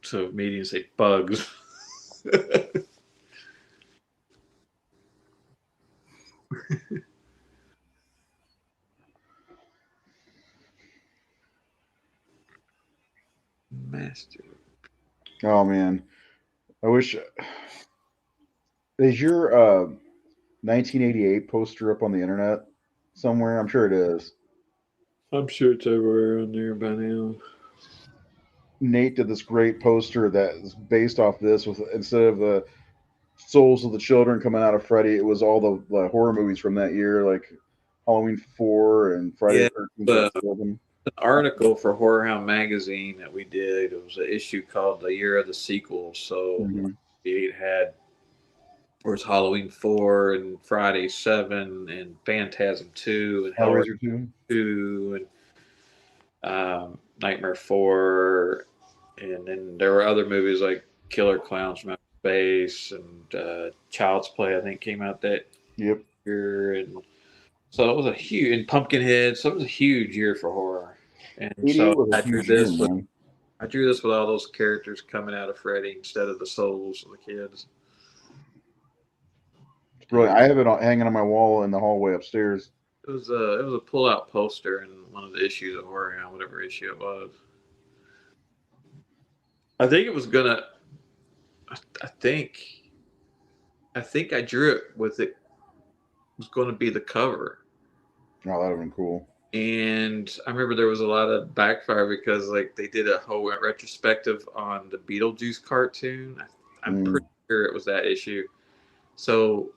to a meeting and say bugs. Master. Oh man, I wish. Is your 1988 poster up on the internet somewhere? I'm sure it is. I'm sure it's everywhere on there by now. Nate did this great poster that is based off this. With instead of the souls of the children coming out of Freddy, it was all the horror movies from that year, like Halloween 4 and Friday the 13th. An article for Horror Hound magazine that we did. It was an issue called "The Year of the Sequel." So it had, of course, Halloween 4 and Friday 7 and Phantasm 2 and Hellraiser 2 and Nightmare 4, and then there were other movies like Killer Clowns from Outer Space and Child's Play, I think, came out that year, and so it was a huge, and Pumpkinhead. So it was a huge year for horror, and so I drew this with all those characters coming out of Freddy instead of the souls of the kids. Really, I have it hanging on my wall in the hallway upstairs. It was a pull-out poster in one of the issues of Horror Hound, whatever issue it was. I think it was gonna. I think I drew it with it was going to be the cover. Oh, that would have been cool. And I remember there was a lot of backfire because like they did a whole retrospective on the Beetlejuice cartoon. I'm pretty sure it was that issue. So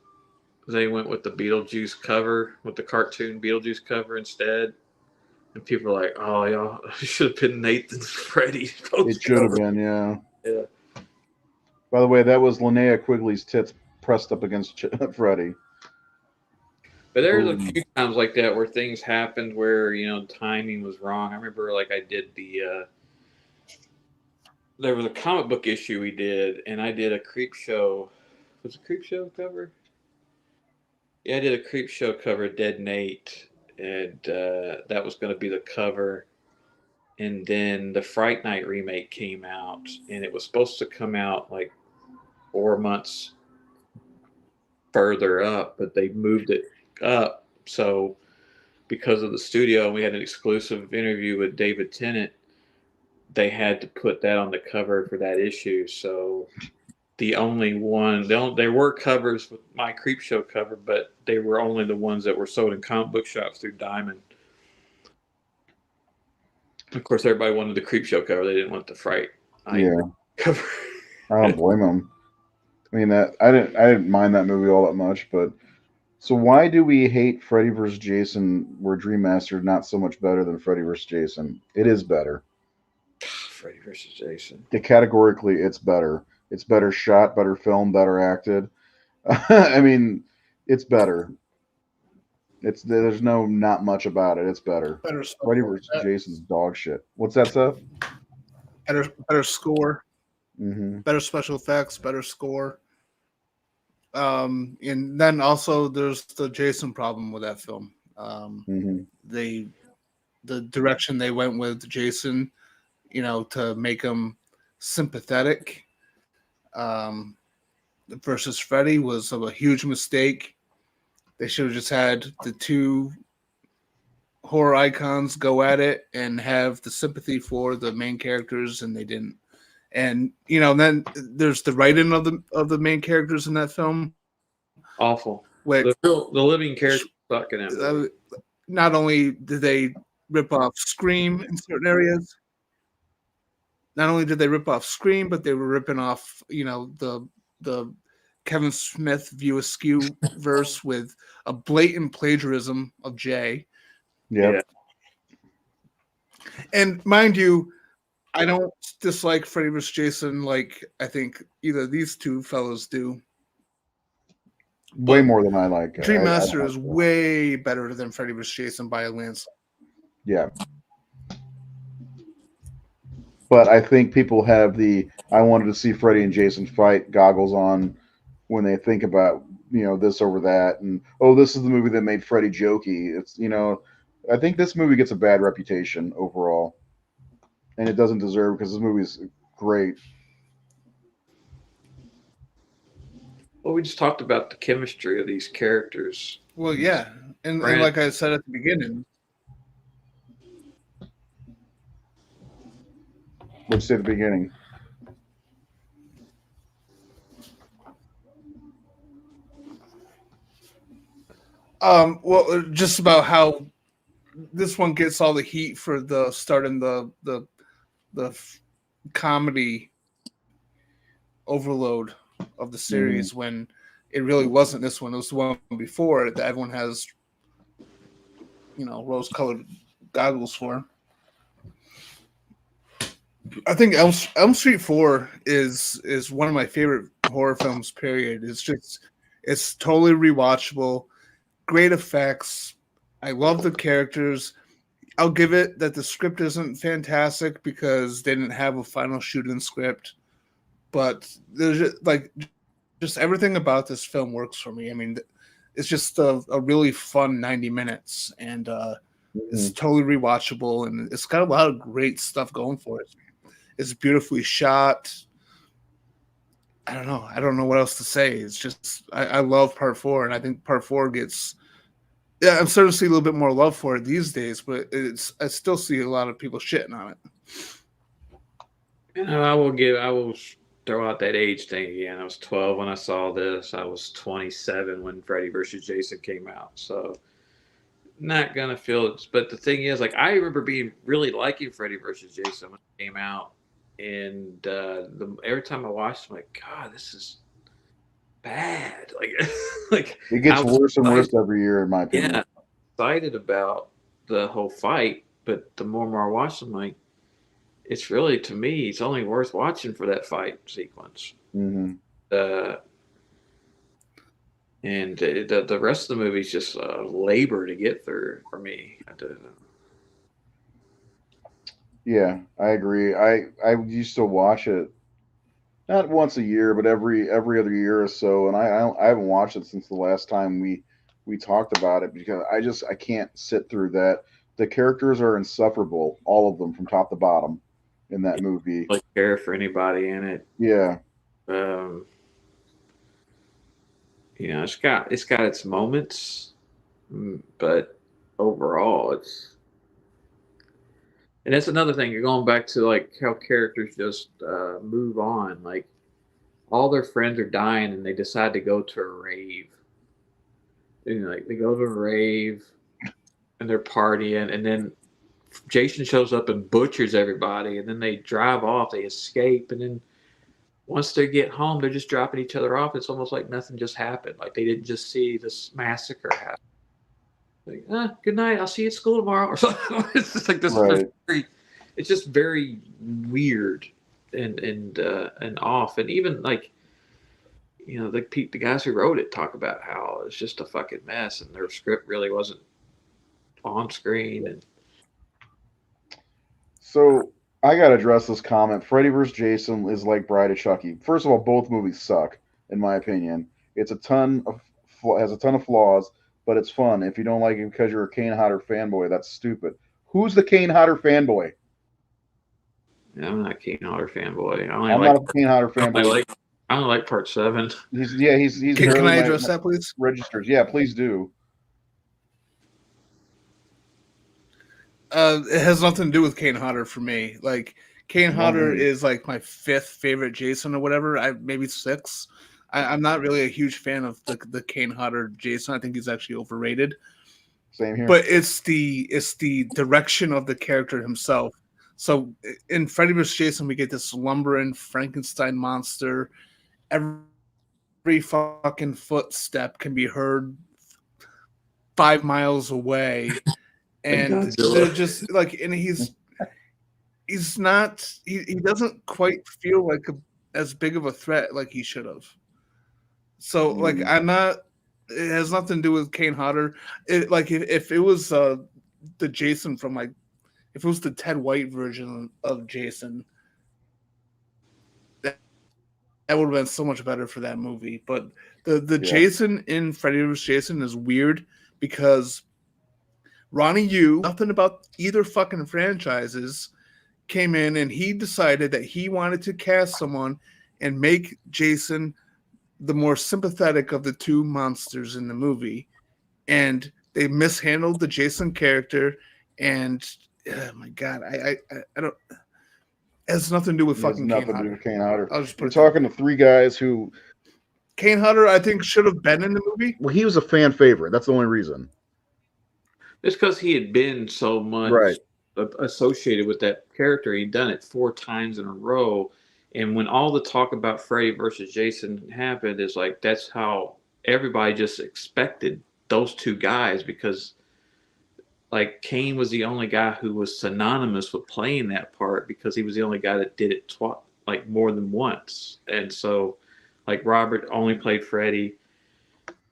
they went with the Beetlejuice cover, with the cartoon Beetlejuice cover instead. And people were like, oh, y'all, it should have been Nathan's Freddy. It should have been, yeah. Yeah. By the way, that was Linnea Quigley's tits pressed up against Freddy. But there's a few times like that where things happened where, timing was wrong. I remember like I did there was a comic book issue we did, and I did a Creep Show. Was it a Creep Show cover? Yeah, I did a Creep Show cover, Dead Nate, and that was going to be the cover. And then the Fright Night remake came out, and it was supposed to come out like 4 months further up, but they moved it up. So because of the studio, we had an exclusive interview with David Tennant. They had to put that on the cover for that issue. So the only one, there were covers with my Creepshow cover, but they were only the ones that were sold in comic book shops through Diamond. Of course, everybody wanted the Creepshow cover. They didn't want the Fright cover. I don't blame them. I mean, that I didn't mind that movie all that much, but so why do we hate Freddy vs. Jason? Where Dream Master is not so much better than Freddy vs. Jason? It is better. Freddy vs. Jason. Categorically, it's better. It's better shot, better film, better acted. I mean, it's better. There's not much about it. It's better. Freddy vs. Jason's dog shit. What's that, Seth? Better score. Mm-hmm. Better special effects. Better score. And then also there's the Jason problem with that film. The direction they went with Jason, to make him sympathetic, versus Freddy was a huge mistake. They should have just had the two horror icons go at it and have the sympathy for the main characters, and they didn't. And then there's the writing of the main characters in that film. Awful. Which, the living characters suck in it. Not only did they rip off Scream in certain areas, not only did they rip off Scream, but they were ripping off the Kevin Smith View Askew verse with a blatant plagiarism of Jay. Yep. Yeah. And mind you, I don't dislike Freddy vs. Jason like I think either of these two fellows do. Way more than I like. Dream Master is way better than Freddy vs. Jason by a landslide. Yeah. But I think people have I wanted to see Freddy and Jason fight goggles on when they think about, this over that. And, this is the movie that made Freddy jokey. It's, I think this movie gets a bad reputation overall. And it doesn't deserve, because this movie's great. Well, we just talked about the chemistry of these characters. Well, yeah. And like I said at the beginning. What'd you say at the beginning? Well, just about how this one gets all the heat for the starting the comedy overload of the series when it really wasn't this one. It was the one before that everyone has, rose-colored goggles for. I think Elm Street 4 is one of my favorite horror films, period. It's totally rewatchable. Great effects. I love the characters. I'll give it that the script isn't fantastic because they didn't have a final shoot-in script. But there's just everything about this film works for me. I mean, it's just a really fun 90 minutes, and it's totally rewatchable, and it's got a lot of great stuff going for it. It's beautifully shot. I don't know what else to say. It's just I love Part 4, and I think Part 4 gets. Yeah, I'm starting to see a little bit more love for it these days, but I still see a lot of people shitting on it. I will throw out that age thing again. I was 12 when I saw this. I was 27 when Freddy vs. Jason came out. So not gonna feel it. But the thing is, I remember being really liking Freddy vs. Jason when it came out, and every time I watched, I'm like, God, this is bad. It gets worse and worse every year, in my opinion. Yeah, excited about the whole fight, but the more and more I watch, I'm like, it's really, to me, it's only worth watching for that fight sequence. Mm-hmm. And the rest of the movie is just labor to get through for me. Yeah, I agree. I used to watch it not once a year, but every other year or so, and I haven't watched it since the last time we talked about it because I can't sit through that. The characters are insufferable, all of them from top to bottom in that movie. Like care for anybody in it. Yeah. it's got its moments, but overall, and that's another thing. You're going back to like how characters just move on. Like all their friends are dying, and they decide to go to a rave. Like they go to a rave, and they're partying, and then Jason shows up and butchers everybody, and then they drive off. They escape, and then once they get home, they're just dropping each other off. It's almost like nothing just happened. Like they didn't just see this massacre happen. Like, good night. I'll see you at school tomorrow, or something. It's just like this. Right. It's just very weird and off. And even like the guys who wrote it talk about how it's just a fucking mess, and their script really wasn't on screen. And So I gotta address this comment. Freddy vs. Jason is like Bride of Chucky. First of all, both movies suck, in my opinion. It's has a ton of flaws, but it's fun. If you don't like it because you're a Kane Hodder fanboy, that's stupid. Who's the Kane Hodder fanboy? I'm not a Kane Hodder fanboy. I'm not a Kane Hodder fanboy. I only like part 7. He's Can I address that, please? Registers. Yeah, please do. It has nothing to do with Kane Hodder for me. Like Kane Hodder is like my 5th favorite Jason or whatever. Maybe 6. I'm not really a huge fan of the Kane Hodder Jason. I think he's actually overrated. Same here. But it's the direction of the character himself. So in Freddy vs. Jason, we get this lumbering Frankenstein monster. Every fucking footstep can be heard 5 miles away. And they're just like, and he's not, he doesn't quite feel like as big of a threat like he should have. So like, it has nothing to do with Kane Hodder. Like if it was the Jason from like, if it was the Ted White version of Jason, that would have been so much better for that movie. But the Jason in Freddy vs. Jason is weird because Ronnie Yu, nothing about either fucking franchises, came in and he decided that he wanted to cast someone and make Jason the more sympathetic of the two monsters in the movie. And they mishandled the Jason character. And oh my God, I don't. It has nothing to do with fucking Kane Hodder. I'll just put talking to 3 guys who Kane Hodder, I think, should have been in the movie. Well, he was a fan favorite. That's the only reason. It's because he had been so much associated with that character. He'd done it 4 times in a row. And when all the talk about Freddy versus Jason happened, is like that's how everybody just expected those 2 guys, because like Kane was the only guy who was synonymous with playing that part because he was the only guy that did it like more than once. And so like Robert only played Freddy.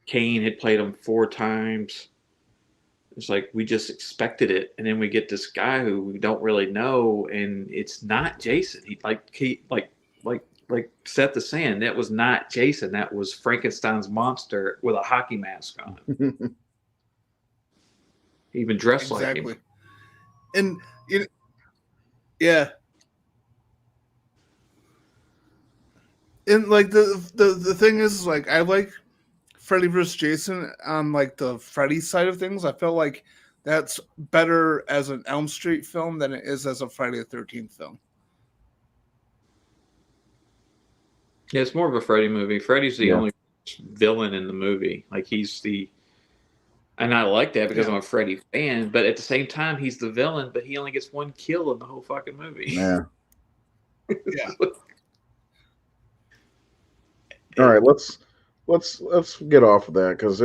Kane had played him 4 times. It's like we just expected it, and then we get this guy who we don't really know, and it's not Jason. He like Seth is saying, that was not Jason. That was Frankenstein's monster with a hockey mask on. He even dressed like him. And yeah. And like the thing is, like, I like Freddy vs. Jason on like the Freddy side of things. I feel like that's better as an Elm Street film than it is as a Friday the 13th film. Yeah, it's more of a Freddy movie. Freddy's the only villain in the movie. Like and I like that because I'm a Freddy fan, but at the same time he's the villain, but he only gets 1 kill in the whole fucking movie. Yeah. Yeah. All right, let's get off of that because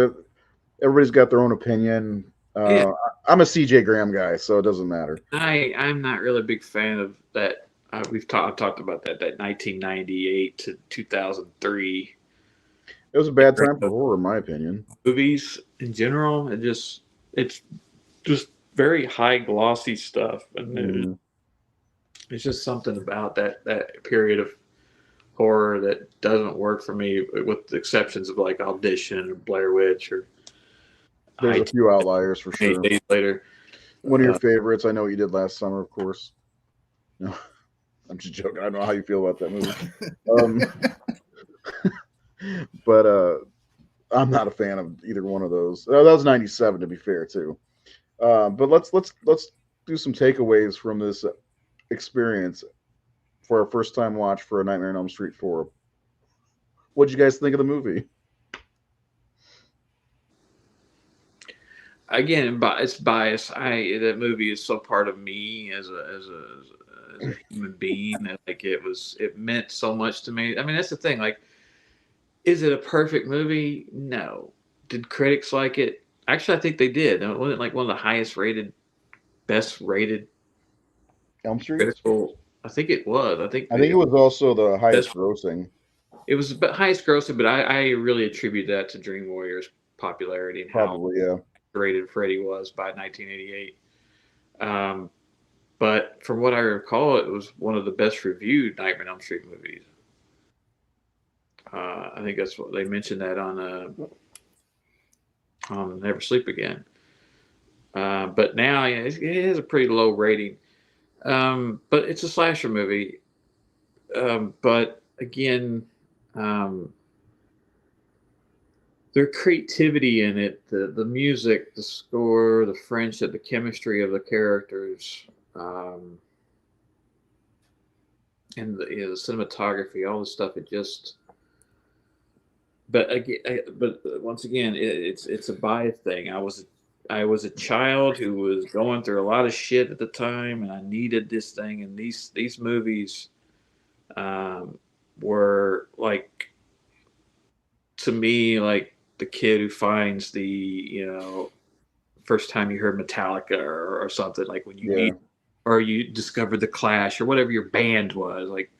everybody's got their own opinion. I'm a CJ Graham guy, so it doesn't matter. I'm not really a big fan of that. I've talked about that 1998 to 2003. It was a bad time for horror, in my opinion. Movies in general, it's just very high glossy stuff, and it's just something about that period of horror that doesn't work for me, with the exceptions of like Audition or Blair Witch or. There's a few outliers for sure. 8 days later. One of your favorites. I know what you did last summer, of course. No, I'm just joking. I don't know how you feel about that movie. But I'm not a fan of either one of those. That was '97, to be fair, too. But let's do some takeaways from this experience for our first time watch for A Nightmare on Elm Street 4. What'd you guys think of the movie? Again, it's bias. That movie is so part of me as a human being that like it meant so much to me. I mean, that's the thing. Like, is it a perfect movie? No. Did critics like it? Actually, I think they did. It wasn't like one of the best rated Elm Street? critical. I think it was. I think it was also the highest grossing. It was the highest grossing, but I really attribute that to Dream Warrior's popularity and Probably, how rated Freddy was by 1988. But from what I recall, it was one of the best reviewed Nightmare on Elm Street movies. I think that's what they mentioned that on Never Sleep Again. But now it has a pretty low rating. But it's a slasher movie. But again, their creativity in it, the music, the score, the friendship, the chemistry of the characters, and the cinematography, all this stuff. It just, but once again, it's a bias thing. I was a child who was going through a lot of shit at the time, and I needed this thing. And these movies were like, to me, like the kid who finds the first time you heard Metallica or something, like when you or you discovered the Clash or whatever your band was. Like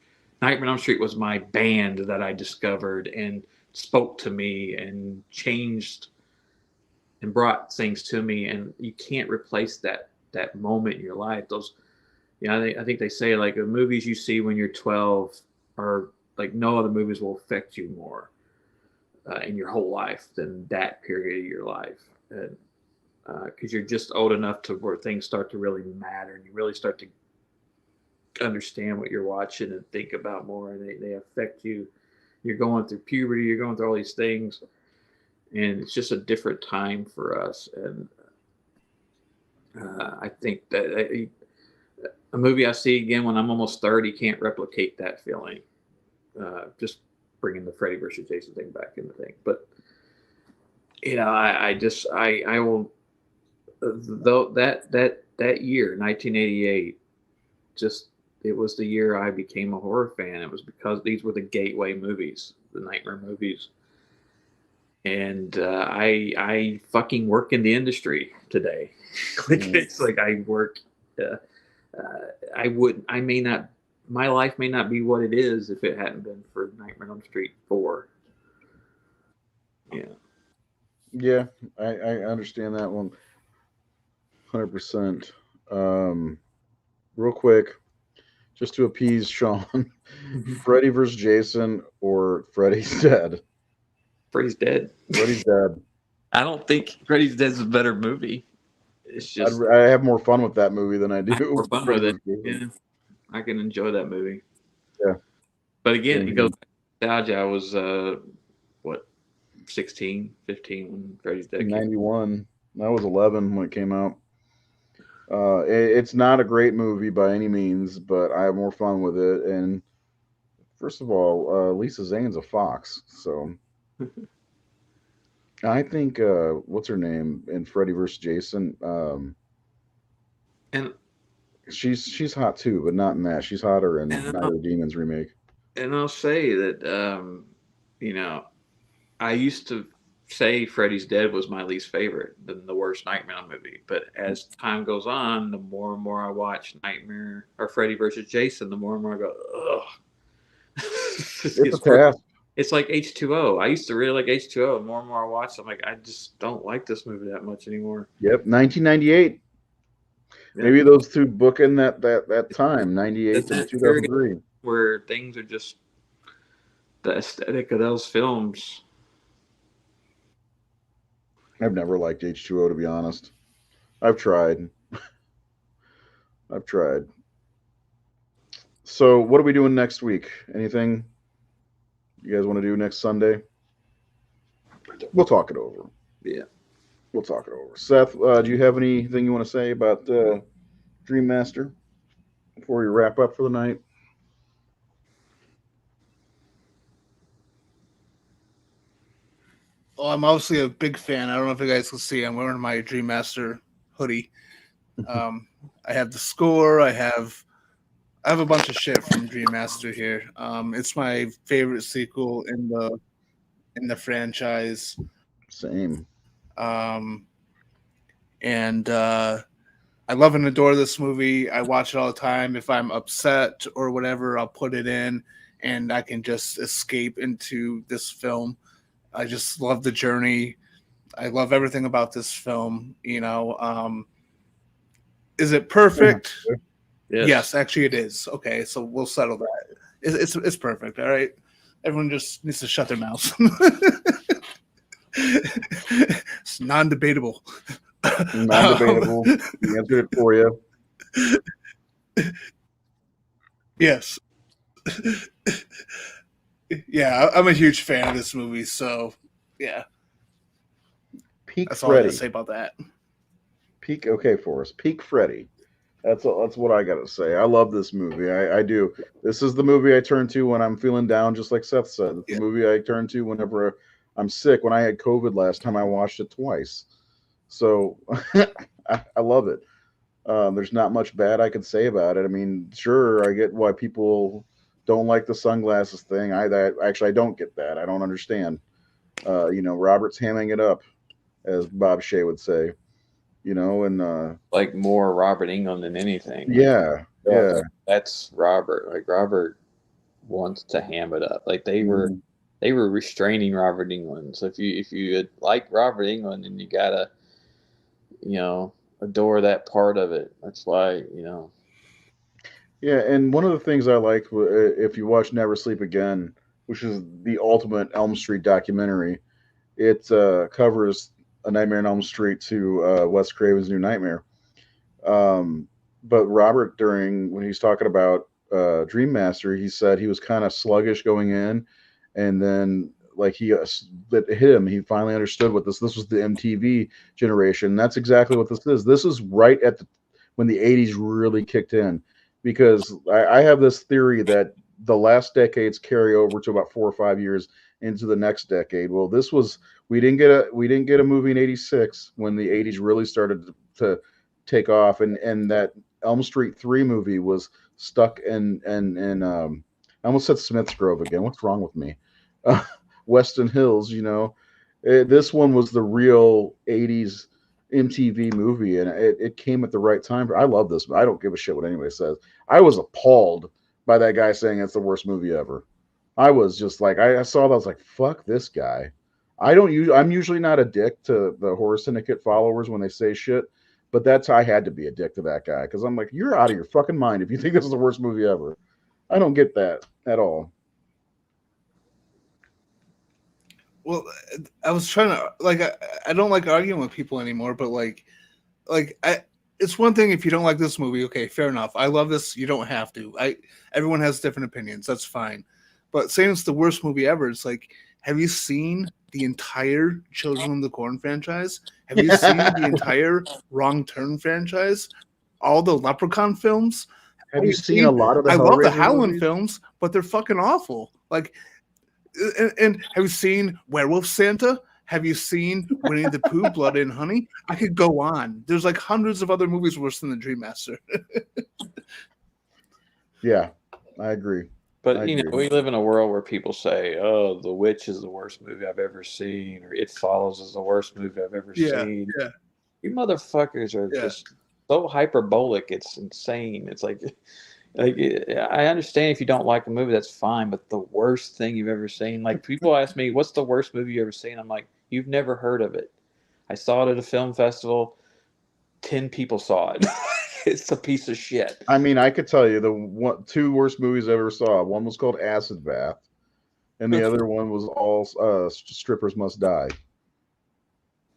Nightmare on Elm Street was my band that I discovered and spoke to me and changed and brought things to me, and you can't replace that moment in your life. Those, I think they say like the movies you see when you're 12 are like no other movies will affect you more in your whole life than that period of your life, and because you're just old enough to where things start to really matter, and you really start to understand what you're watching and think about more, and they affect you. You're going through puberty, you're going through all these things, and it's just a different time for us. And I think that a movie I see again when I'm almost 30 can't replicate that feeling. Just bringing the Freddy versus Jason thing back in the thing, but I will. Though that year, 1988, it was the year I became a horror fan. It was because these were the gateway movies, the nightmare movies. And I fucking work in the industry today. It's like I work. My life may not be what it is if it hadn't been for Nightmare on Elm Street 4. Yeah. Yeah, I understand that one 100%. Real quick, just to appease Sean, Freddy versus Jason or Freddy's Dead? Freddy's Dead. Freddy's Dead. I don't think Freddy's Dead is a better movie. It's just I have more fun with that movie than I do. I have more fun with it. Yeah, I can enjoy that movie. Yeah. But again, it goes back to nostalgia. I was 16, 15 when Freddy's Dead came out. 91. I was 11 when it came out. It's not a great movie by any means, but I have more fun with it. And first of all, Lisa Zane's a fox, so I think what's her name in Freddy vs. Jason? And she's hot too, but not in that. She's hotter in Night of the Demons remake. And I'll say that I used to say Freddy's Dead was my least favorite, the worst Nightmare movie. But as time goes on, the more and more I watch Nightmare or Freddy versus Jason, the more and more I go, ugh. It's a task. It's like H2O. I used to really like H2O. The more and more I watch, I'm like, I just don't like this movie that much anymore. Yep, 1998. Yeah. Maybe those two bookend that time, 98 to 2003. Where things are just the aesthetic of those films. I've never liked H2O, to be honest. I've tried. So what are we doing next week? Anything you guys want to do next Sunday? We'll talk it over. Yeah. We'll talk it over. Seth, do you have anything you want to say about Dream Master before we wrap up for the night? Well, I'm obviously a big fan. I don't know if you guys can see. I'm wearing my Dream Master hoodie. I have the score. I have a bunch of shit from Dream Master here. It's my favorite sequel in the franchise. Same. And I love and adore this movie. I watch it all the time. If I'm upset or whatever, I'll put it in, and I can just escape into this film. I just love the journey. I love everything about this film. Is it perfect? Yes, actually it is. Okay, so we'll settle that. It's perfect. All right, everyone just needs to shut their mouths. It's non-debatable. Non-debatable. We answered it for you. Yes. Yeah, I'm a huge fan of this movie, so yeah. Peak That's all I Freddy. gotta say about that. Okay, Forrest. Peak Freddy. That's what I gotta say. I love this movie. I do. This is the movie I turn to when I'm feeling down, just like Seth said. It's the movie I turn to whenever I'm sick. When I had COVID last time, I watched it twice. So I love it. There's not much bad I could say about it. I mean, sure, I get why people don't like the sunglasses thing. I don't get that. I don't understand. Robert's hamming it up, as Bob Shea would say. And Like more Robert Englund than anything. yeah. That's Robert. Like Robert wants to ham it up. Like they were restraining Robert Englund. So if you like Robert Englund, then you gotta, adore that part of it. That's why, Yeah, and one of the things I like, if you watch Never Sleep Again, which is the ultimate Elm Street documentary, it covers A Nightmare on Elm Street to Wes Craven's New Nightmare. But Robert, when he's talking about Dream Master, he said he was kind of sluggish going in, and then like that hit him. He finally understood what this was the MTV generation. That's exactly what this is. This is right at when the 80s really kicked in, because I have this theory that the last decades carry over to about 4 or 5 years into the next decade. Well, we didn't get a movie in 86 when the 80s really started to take off, and that Elm Street 3 movie was stuck in I almost said Smith's Grove again. What's wrong with me? Weston Hills, this one was the real 80s MTV movie, and it came at the right time. I love this. I don't give a shit what anybody says. I was appalled by that guy saying it's the worst movie ever. I was just like, I saw that, I was like, fuck this guy. I'm usually not a dick to the Horror Syndicate followers when they say shit, but I had to be a dick to that guy, because I'm like, you're out of your fucking mind if you think this is the worst movie ever. I don't get that at all. Well, I was trying to I don't like arguing with people anymore, but it's one thing if you don't like this movie, okay, fair enough. I love this. You don't have to. Everyone has different opinions. That's fine. But saying it's the worst movie ever, it's like, have you seen the entire Children of the Corn franchise? Have you seen the entire Wrong Turn franchise? All the Leprechaun films? Have you seen a lot of the I love the Hellraiser Howlin' movies? films, but they're fucking awful. And have you seen Werewolf Santa? Have you seen Winnie the Pooh, Blood and Honey? I could go on. There's like hundreds of other movies worse than The Dream Master. Yeah, I agree. But we live in a world where people say, "Oh, The Witch is the worst movie I've ever seen," or "It Follows is the worst movie I've ever seen." Yeah. You motherfuckers are just so hyperbolic. It's insane. It's like I understand if you don't like a movie, that's fine. But the worst thing you've ever seen, like people ask me, "What's the worst movie you've ever seen?" I'm like, "You've never heard of it." I saw it at a film festival. 10 people saw it. It's a piece of shit. I mean, I could tell you two worst movies I ever saw. One was called Acid Bath, and the other one was All Strippers Must Die.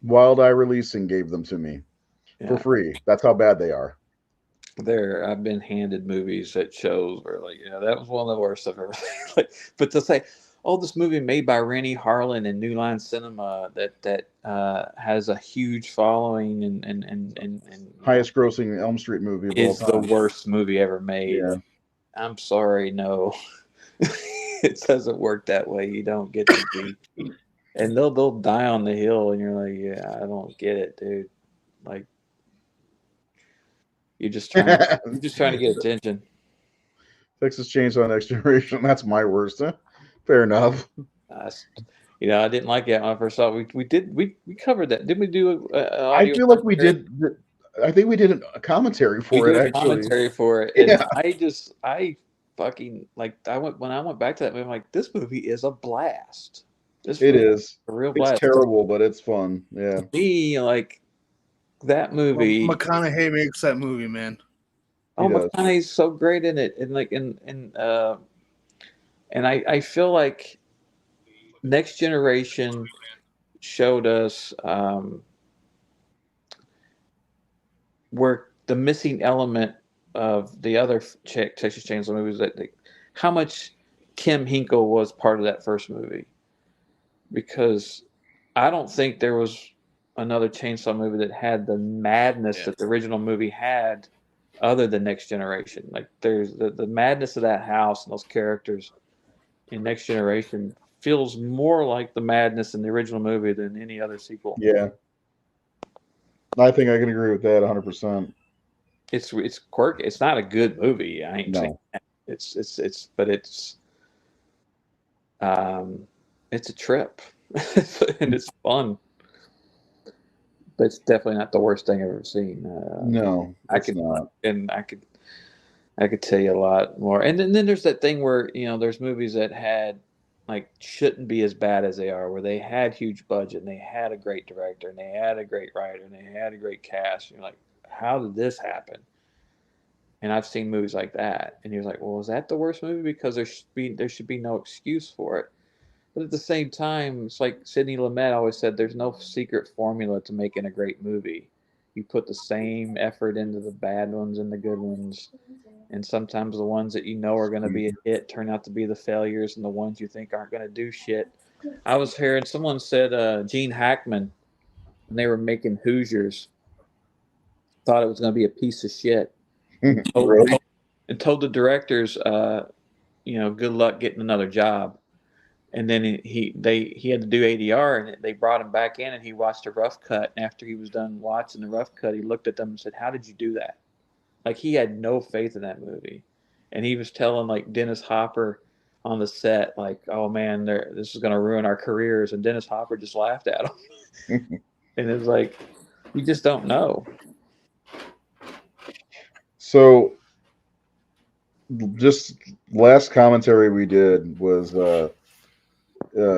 Wild Eye Releasing gave them to me for free. That's how bad they are. I've been handed movies at shows where that was one of the worst I've ever seen. But to say, oh, this movie made by Rennie Harlan and New Line Cinema that has a huge following and Highest grossing Elm Street movie of all is the time. worst movie ever made. Yeah. I'm sorry, no. It doesn't work that way. You don't get to be, and they'll die on the hill, and you're like, yeah, I don't get it, dude. Like, you're just trying to get attention. Texas Chainsaw Next Generation. That's my worst. Huh? Fair enough. I didn't like it when I first saw it. We covered that. Didn't we do I feel like we did. I think we did a commentary for it. Actually, commentary for it. And I fucking like. When I went back to that movie, I'm like, this movie is a blast. It is a real blast. It's terrible, but it's fun. Yeah. To me, like that movie. McConaughey makes that movie, man. Oh, McConaughey's so great in it, and I feel like Next Generation showed us where the missing element of the other Texas Chainsaw movies, that how much Kim Hinkle was part of that first movie, because I don't think there was another Chainsaw movie that had the madness that the original movie had, other than Next Generation. Like, there's the madness of that house and those characters in Next Generation feels more like the madness in the original movie than any other sequel. Yeah, I think I can agree with that 100%. It's quirky. It's not a good movie. I ain't saying that. But it's a trip and it's fun. But it's definitely not the worst thing I've ever seen. No, it's not. And I could tell you a lot more. And then there's that thing where, there's movies that had, like, shouldn't be as bad as they are, where they had huge budget and they had a great director and they had a great writer and they had a great cast. And you're like, how did this happen? And I've seen movies like that, and you're like, well, is that the worst movie? Because there should be no excuse for it. But at the same time, it's like Sidney Lumet always said, there's no secret formula to making a great movie. You put the same effort into the bad ones and the good ones. And sometimes the ones that are going to be a hit turn out to be the failures, and the ones you think aren't going to do shit. I was hearing someone said Gene Hackman, when they were making Hoosiers, thought it was going to be a piece of shit. Really? And told the directors, good luck getting another job. And then he had to do ADR, and they brought him back in, and he watched a rough cut. And after he was done watching the rough cut, he looked at them and said, "How did you do that?" Like, he had no faith in that movie. And he was telling, like, Dennis Hopper on the set, like, "Oh man, this is going to ruin our careers." And Dennis Hopper just laughed at him. And it was like, you just don't know. So, just last commentary we did was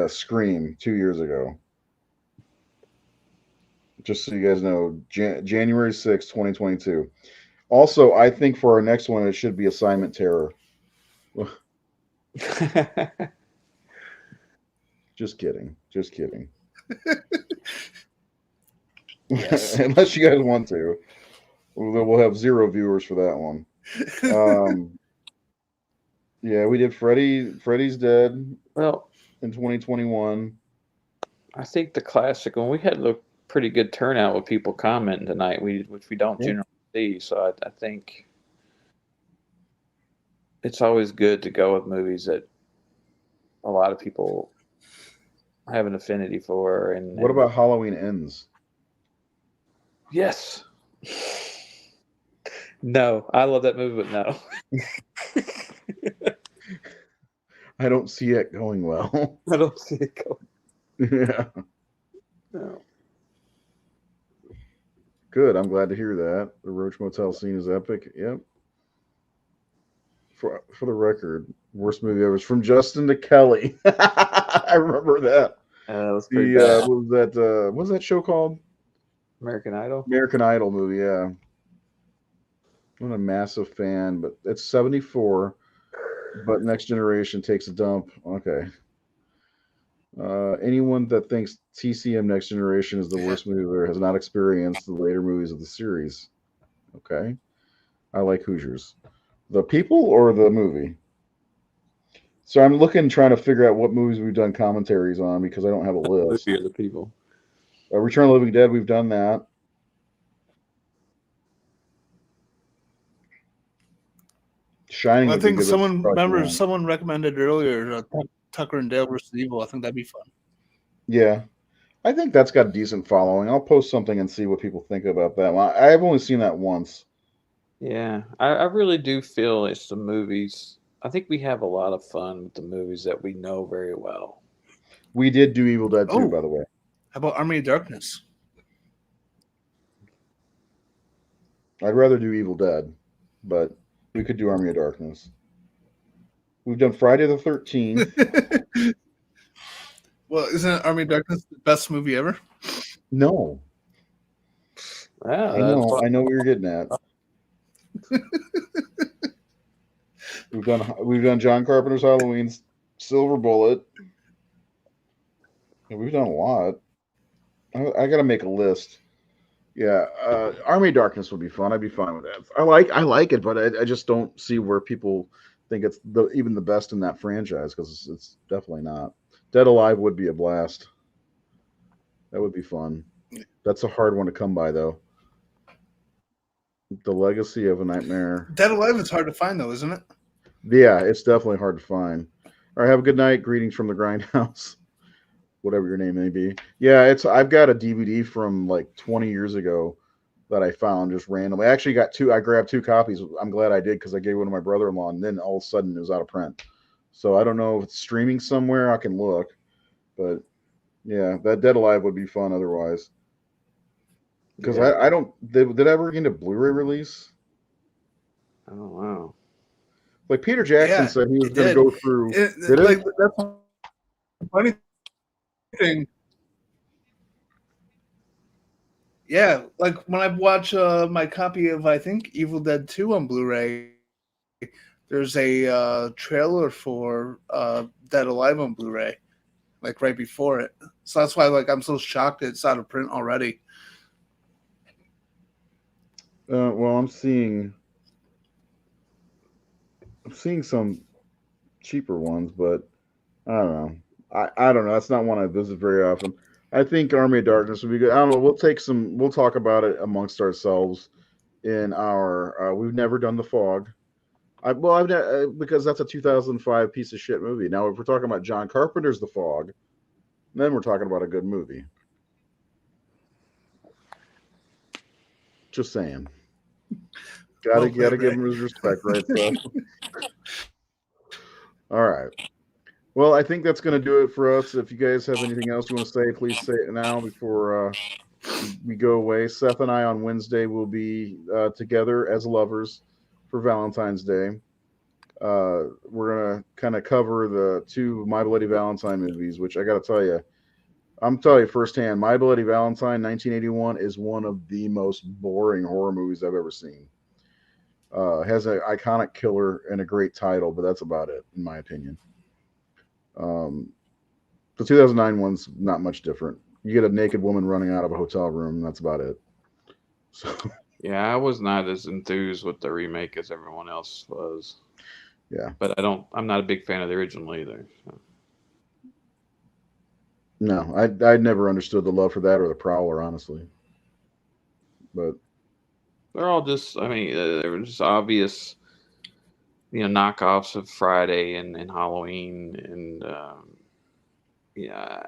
Scream 2 years ago. Just so you guys know, January 6th, 2022. Also, I think for our next one, it should be Assignment Terror. Just kidding. Yes. Unless you guys want to. We'll have 0 viewers for that one. Yeah, we did Freddy's Dead. Well, in 2021. I think the classic one, we had a pretty good turnout with people commenting tonight, which we don't generally see. So I think it's always good to go with movies that a lot of people have an affinity for. And what about Halloween Ends? Yes. No, I love that movie, but no. I don't see it going well. I don't see it going. Yeah. No. Good. I'm glad to hear that. The Roach Motel scene is epic. Yep. For the record, worst movie ever. It's from Justin to Kelly. I remember that. That was pretty bad. What was that show called? American Idol? American Idol movie, yeah. I'm not a massive fan, but it's 74. But Next Generation takes a dump. Okay. Anyone that thinks TCM Next Generation is the worst movie ever has not experienced the later movies of the series. Okay. I like Hoosiers. The people or the movie? So I'm trying to figure out what movies we've done commentaries on because I don't have a list. The other people. Return of the Living Dead, we've done that. Shining. I would be think good, but it's probably long. someone recommended earlier Tucker and Dale versus Evil. I think that'd be fun. Yeah, I think that's got a decent following. I'll post something and see what people think about that one. I've only seen that once. Yeah, I really do feel it's the movies. I think we have a lot of fun with the movies that we know very well. We did do Evil Dead 2, Oh. by the way. How about Army of Darkness? I'd rather do Evil Dead, but we could do Army of Darkness. We've done Friday the 13th. Well, isn't Army of Darkness the best movie ever? No. Yeah, I know what you're getting at. We've done John Carpenter's Halloween's Silver Bullet. And we've done a lot. I got to make a list. Yeah, Army of Darkness would be fun. I'd be fine with that. I like it, but I just don't see where people think it's even the best in that franchise because it's definitely not. Dead Alive would be a blast. That would be fun. That's a hard one to come by, though. The Legacy of a Nightmare. Dead Alive is hard to find, though, isn't it? Yeah, it's definitely hard to find. All right, have a good night. Greetings from the Grindhouse. Whatever your name may be. Yeah, I've got a DVD from like 20 years ago that I found just randomly. I actually got two. I grabbed 2 copies. I'm glad I did because I gave one to my brother-in-law, and then all of a sudden it was out of print. So I don't know if it's streaming somewhere. I can look, but yeah, that Dead Alive would be fun otherwise. Because I don't. Did I ever get into Blu-ray release? I don't know. Like Peter Jackson said, he was going to go through. That's the funny thing. Yeah, like when I watch my copy of I think Evil Dead 2 on Blu-ray, there's a trailer for Dead Alive on Blu-ray, like right before it. So that's why I'm so shocked it's out of print already. Well, I'm seeing some cheaper ones, but I don't know. I don't know. That's not one I visit very often. I think Army of Darkness would be good. I don't know. We'll talk about it amongst ourselves in our. We've never done The Fog. Because that's a 2005 piece of shit movie. Now, if we're talking about John Carpenter's The Fog, then we're talking about a good movie. Just saying. Gotta give him his respect, right? So. All right. Well, I think that's going to do it for us. If you guys have anything else you want to say, please say it now before we go away. Seth and I on Wednesday will be together as lovers for Valentine's Day. We're going to kind of cover the 2 My Bloody Valentine movies, which I got to tell you, I'm telling you firsthand, My Bloody Valentine 1981 is one of the most boring horror movies I've ever seen. Has an iconic killer and a great title, but that's about it, in my opinion. The 2009 one's not much different. You get a naked woman running out of a hotel room, and that's about it. So yeah, I was not as enthused with the remake as everyone else was. Yeah, but I'm not a big fan of the original either. So. No, I never understood the love for that or the Prowler, honestly. But they're all just, I mean, they were just obvious, knockoffs of Friday and Halloween. And, yeah,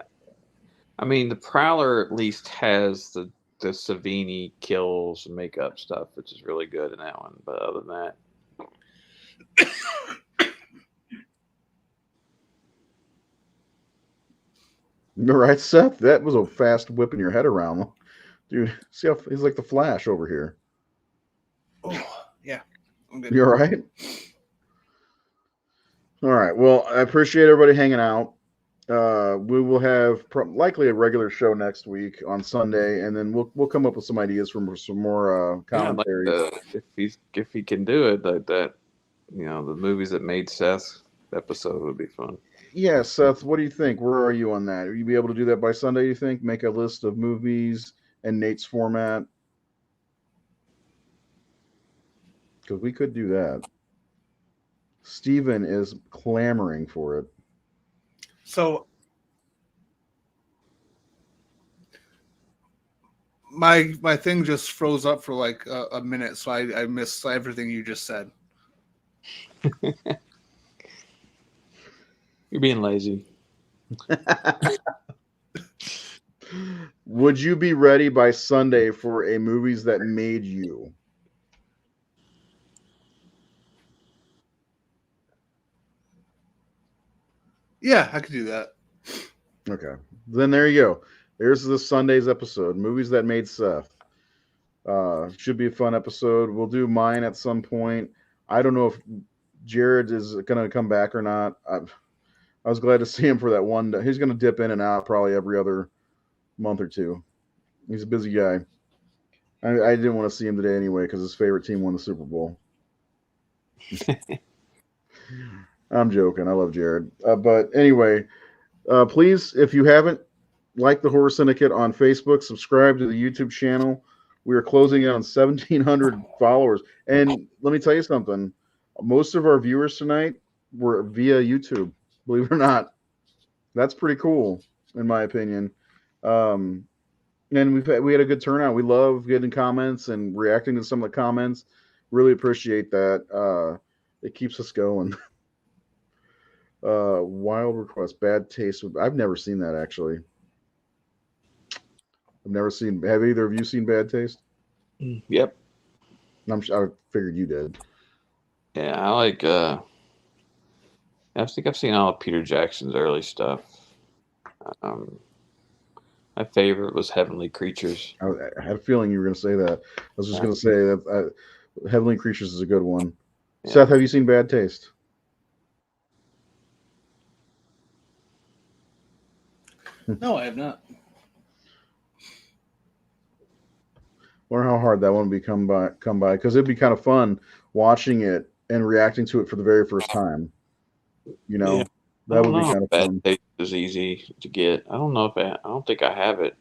I mean, the Prowler at least has the Savini kills and makeup stuff, which is really good in that one. But other than that, all right, Seth, that was a fast whipping your head around. Dude, see how he's like the Flash over here. Oh, yeah. You all right? All right. Well, I appreciate everybody hanging out. We will have likely a regular show next week on Sunday, and then we'll come up with some ideas for some more commentary. If he can do it, that the movies that made Seth's episode would be fun. Yeah, Seth, what do you think? Where are you on that? Will you be able to do that by Sunday, you think? Make a list of movies and Nate's format? Because we could do that. Steven is clamoring for it. So my thing just froze up for like a minute, so I missed everything you just said. You're being lazy. Would you be ready by Sunday for a movies that made you? Yeah, I could do that. Okay. Then there you go. There's this Sunday's episode, movies that made Seth. Should be a fun episode. We'll do mine at some point. I don't know if Jared is going to come back or not. I was glad to see him for that one day. He's going to dip in and out probably every other month or two. He's a busy guy. I didn't want to see him today anyway because his favorite team won the Super Bowl. I'm joking. I love Jared. But anyway, please, if you haven't, like the Horror Syndicate on Facebook, subscribe to the YouTube channel. We are closing in on 1,700 followers. And let me tell you something. Most of our viewers tonight were via YouTube, believe it or not. That's pretty cool, in my opinion. And we had a good turnout. We love getting comments and reacting to some of the comments. Really appreciate that. It keeps us going. Wild Request, Bad Taste. I've never seen that, actually. I've never seen. Have either of you seen Bad Taste? Yep. I figured you did. Yeah, I like. I think I've seen all of Peter Jackson's early stuff. My favorite was Heavenly Creatures. I had a feeling you were going to say that. I was just going to say that Heavenly Creatures is a good one. Yeah. Seth, have you seen Bad Taste? No, I have not. Wonder how hard that one would come by because it'd be kind of fun watching it and reacting to it for the very first time. You know, that would be kind of fun. Bad Taste is easy to get. I don't think I have it.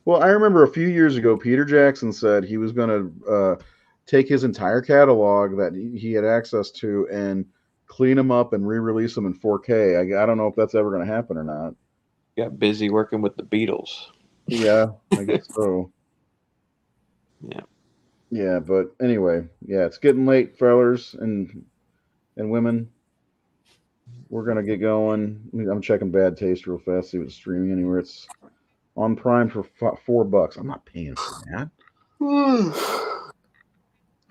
Well, I remember a few years ago, Peter Jackson said he was going to take his entire catalog that he had access to and clean them up and re-release them in 4K. I don't know if that's ever going to happen or not. Got busy working with the Beatles. Yeah, I guess so. Yeah. Yeah, but anyway, yeah, it's getting late, fellers and women. We're gonna get going. I'm checking Bad Taste real fast, see if it's streaming anywhere. It's on Prime for $4. I'm not paying for that. I'm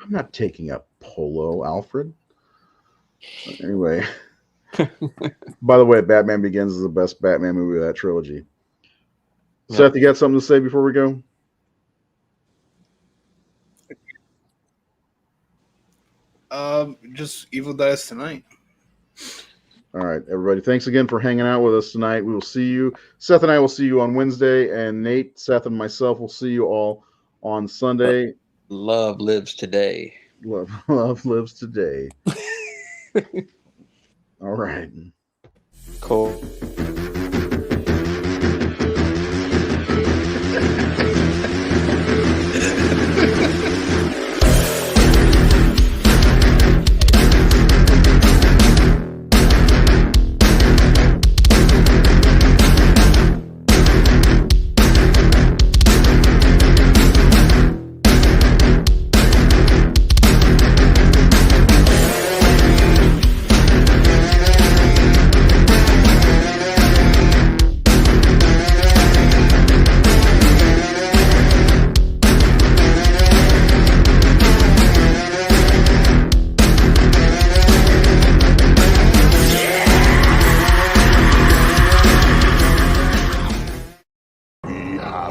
not taking a Polo, Alfred. Anyway. By the way, Batman Begins is the best Batman movie of that trilogy. Yep. Seth, you got something to say before we go? Just Evil Dies Tonight. All right, everybody. Thanks again for hanging out with us tonight. We will see you. Seth and I will see you on Wednesday, and Nate, Seth, and myself will see you all on Sunday. Love lives today. Love lives today. All right. Cool.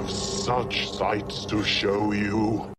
Such sights to show you.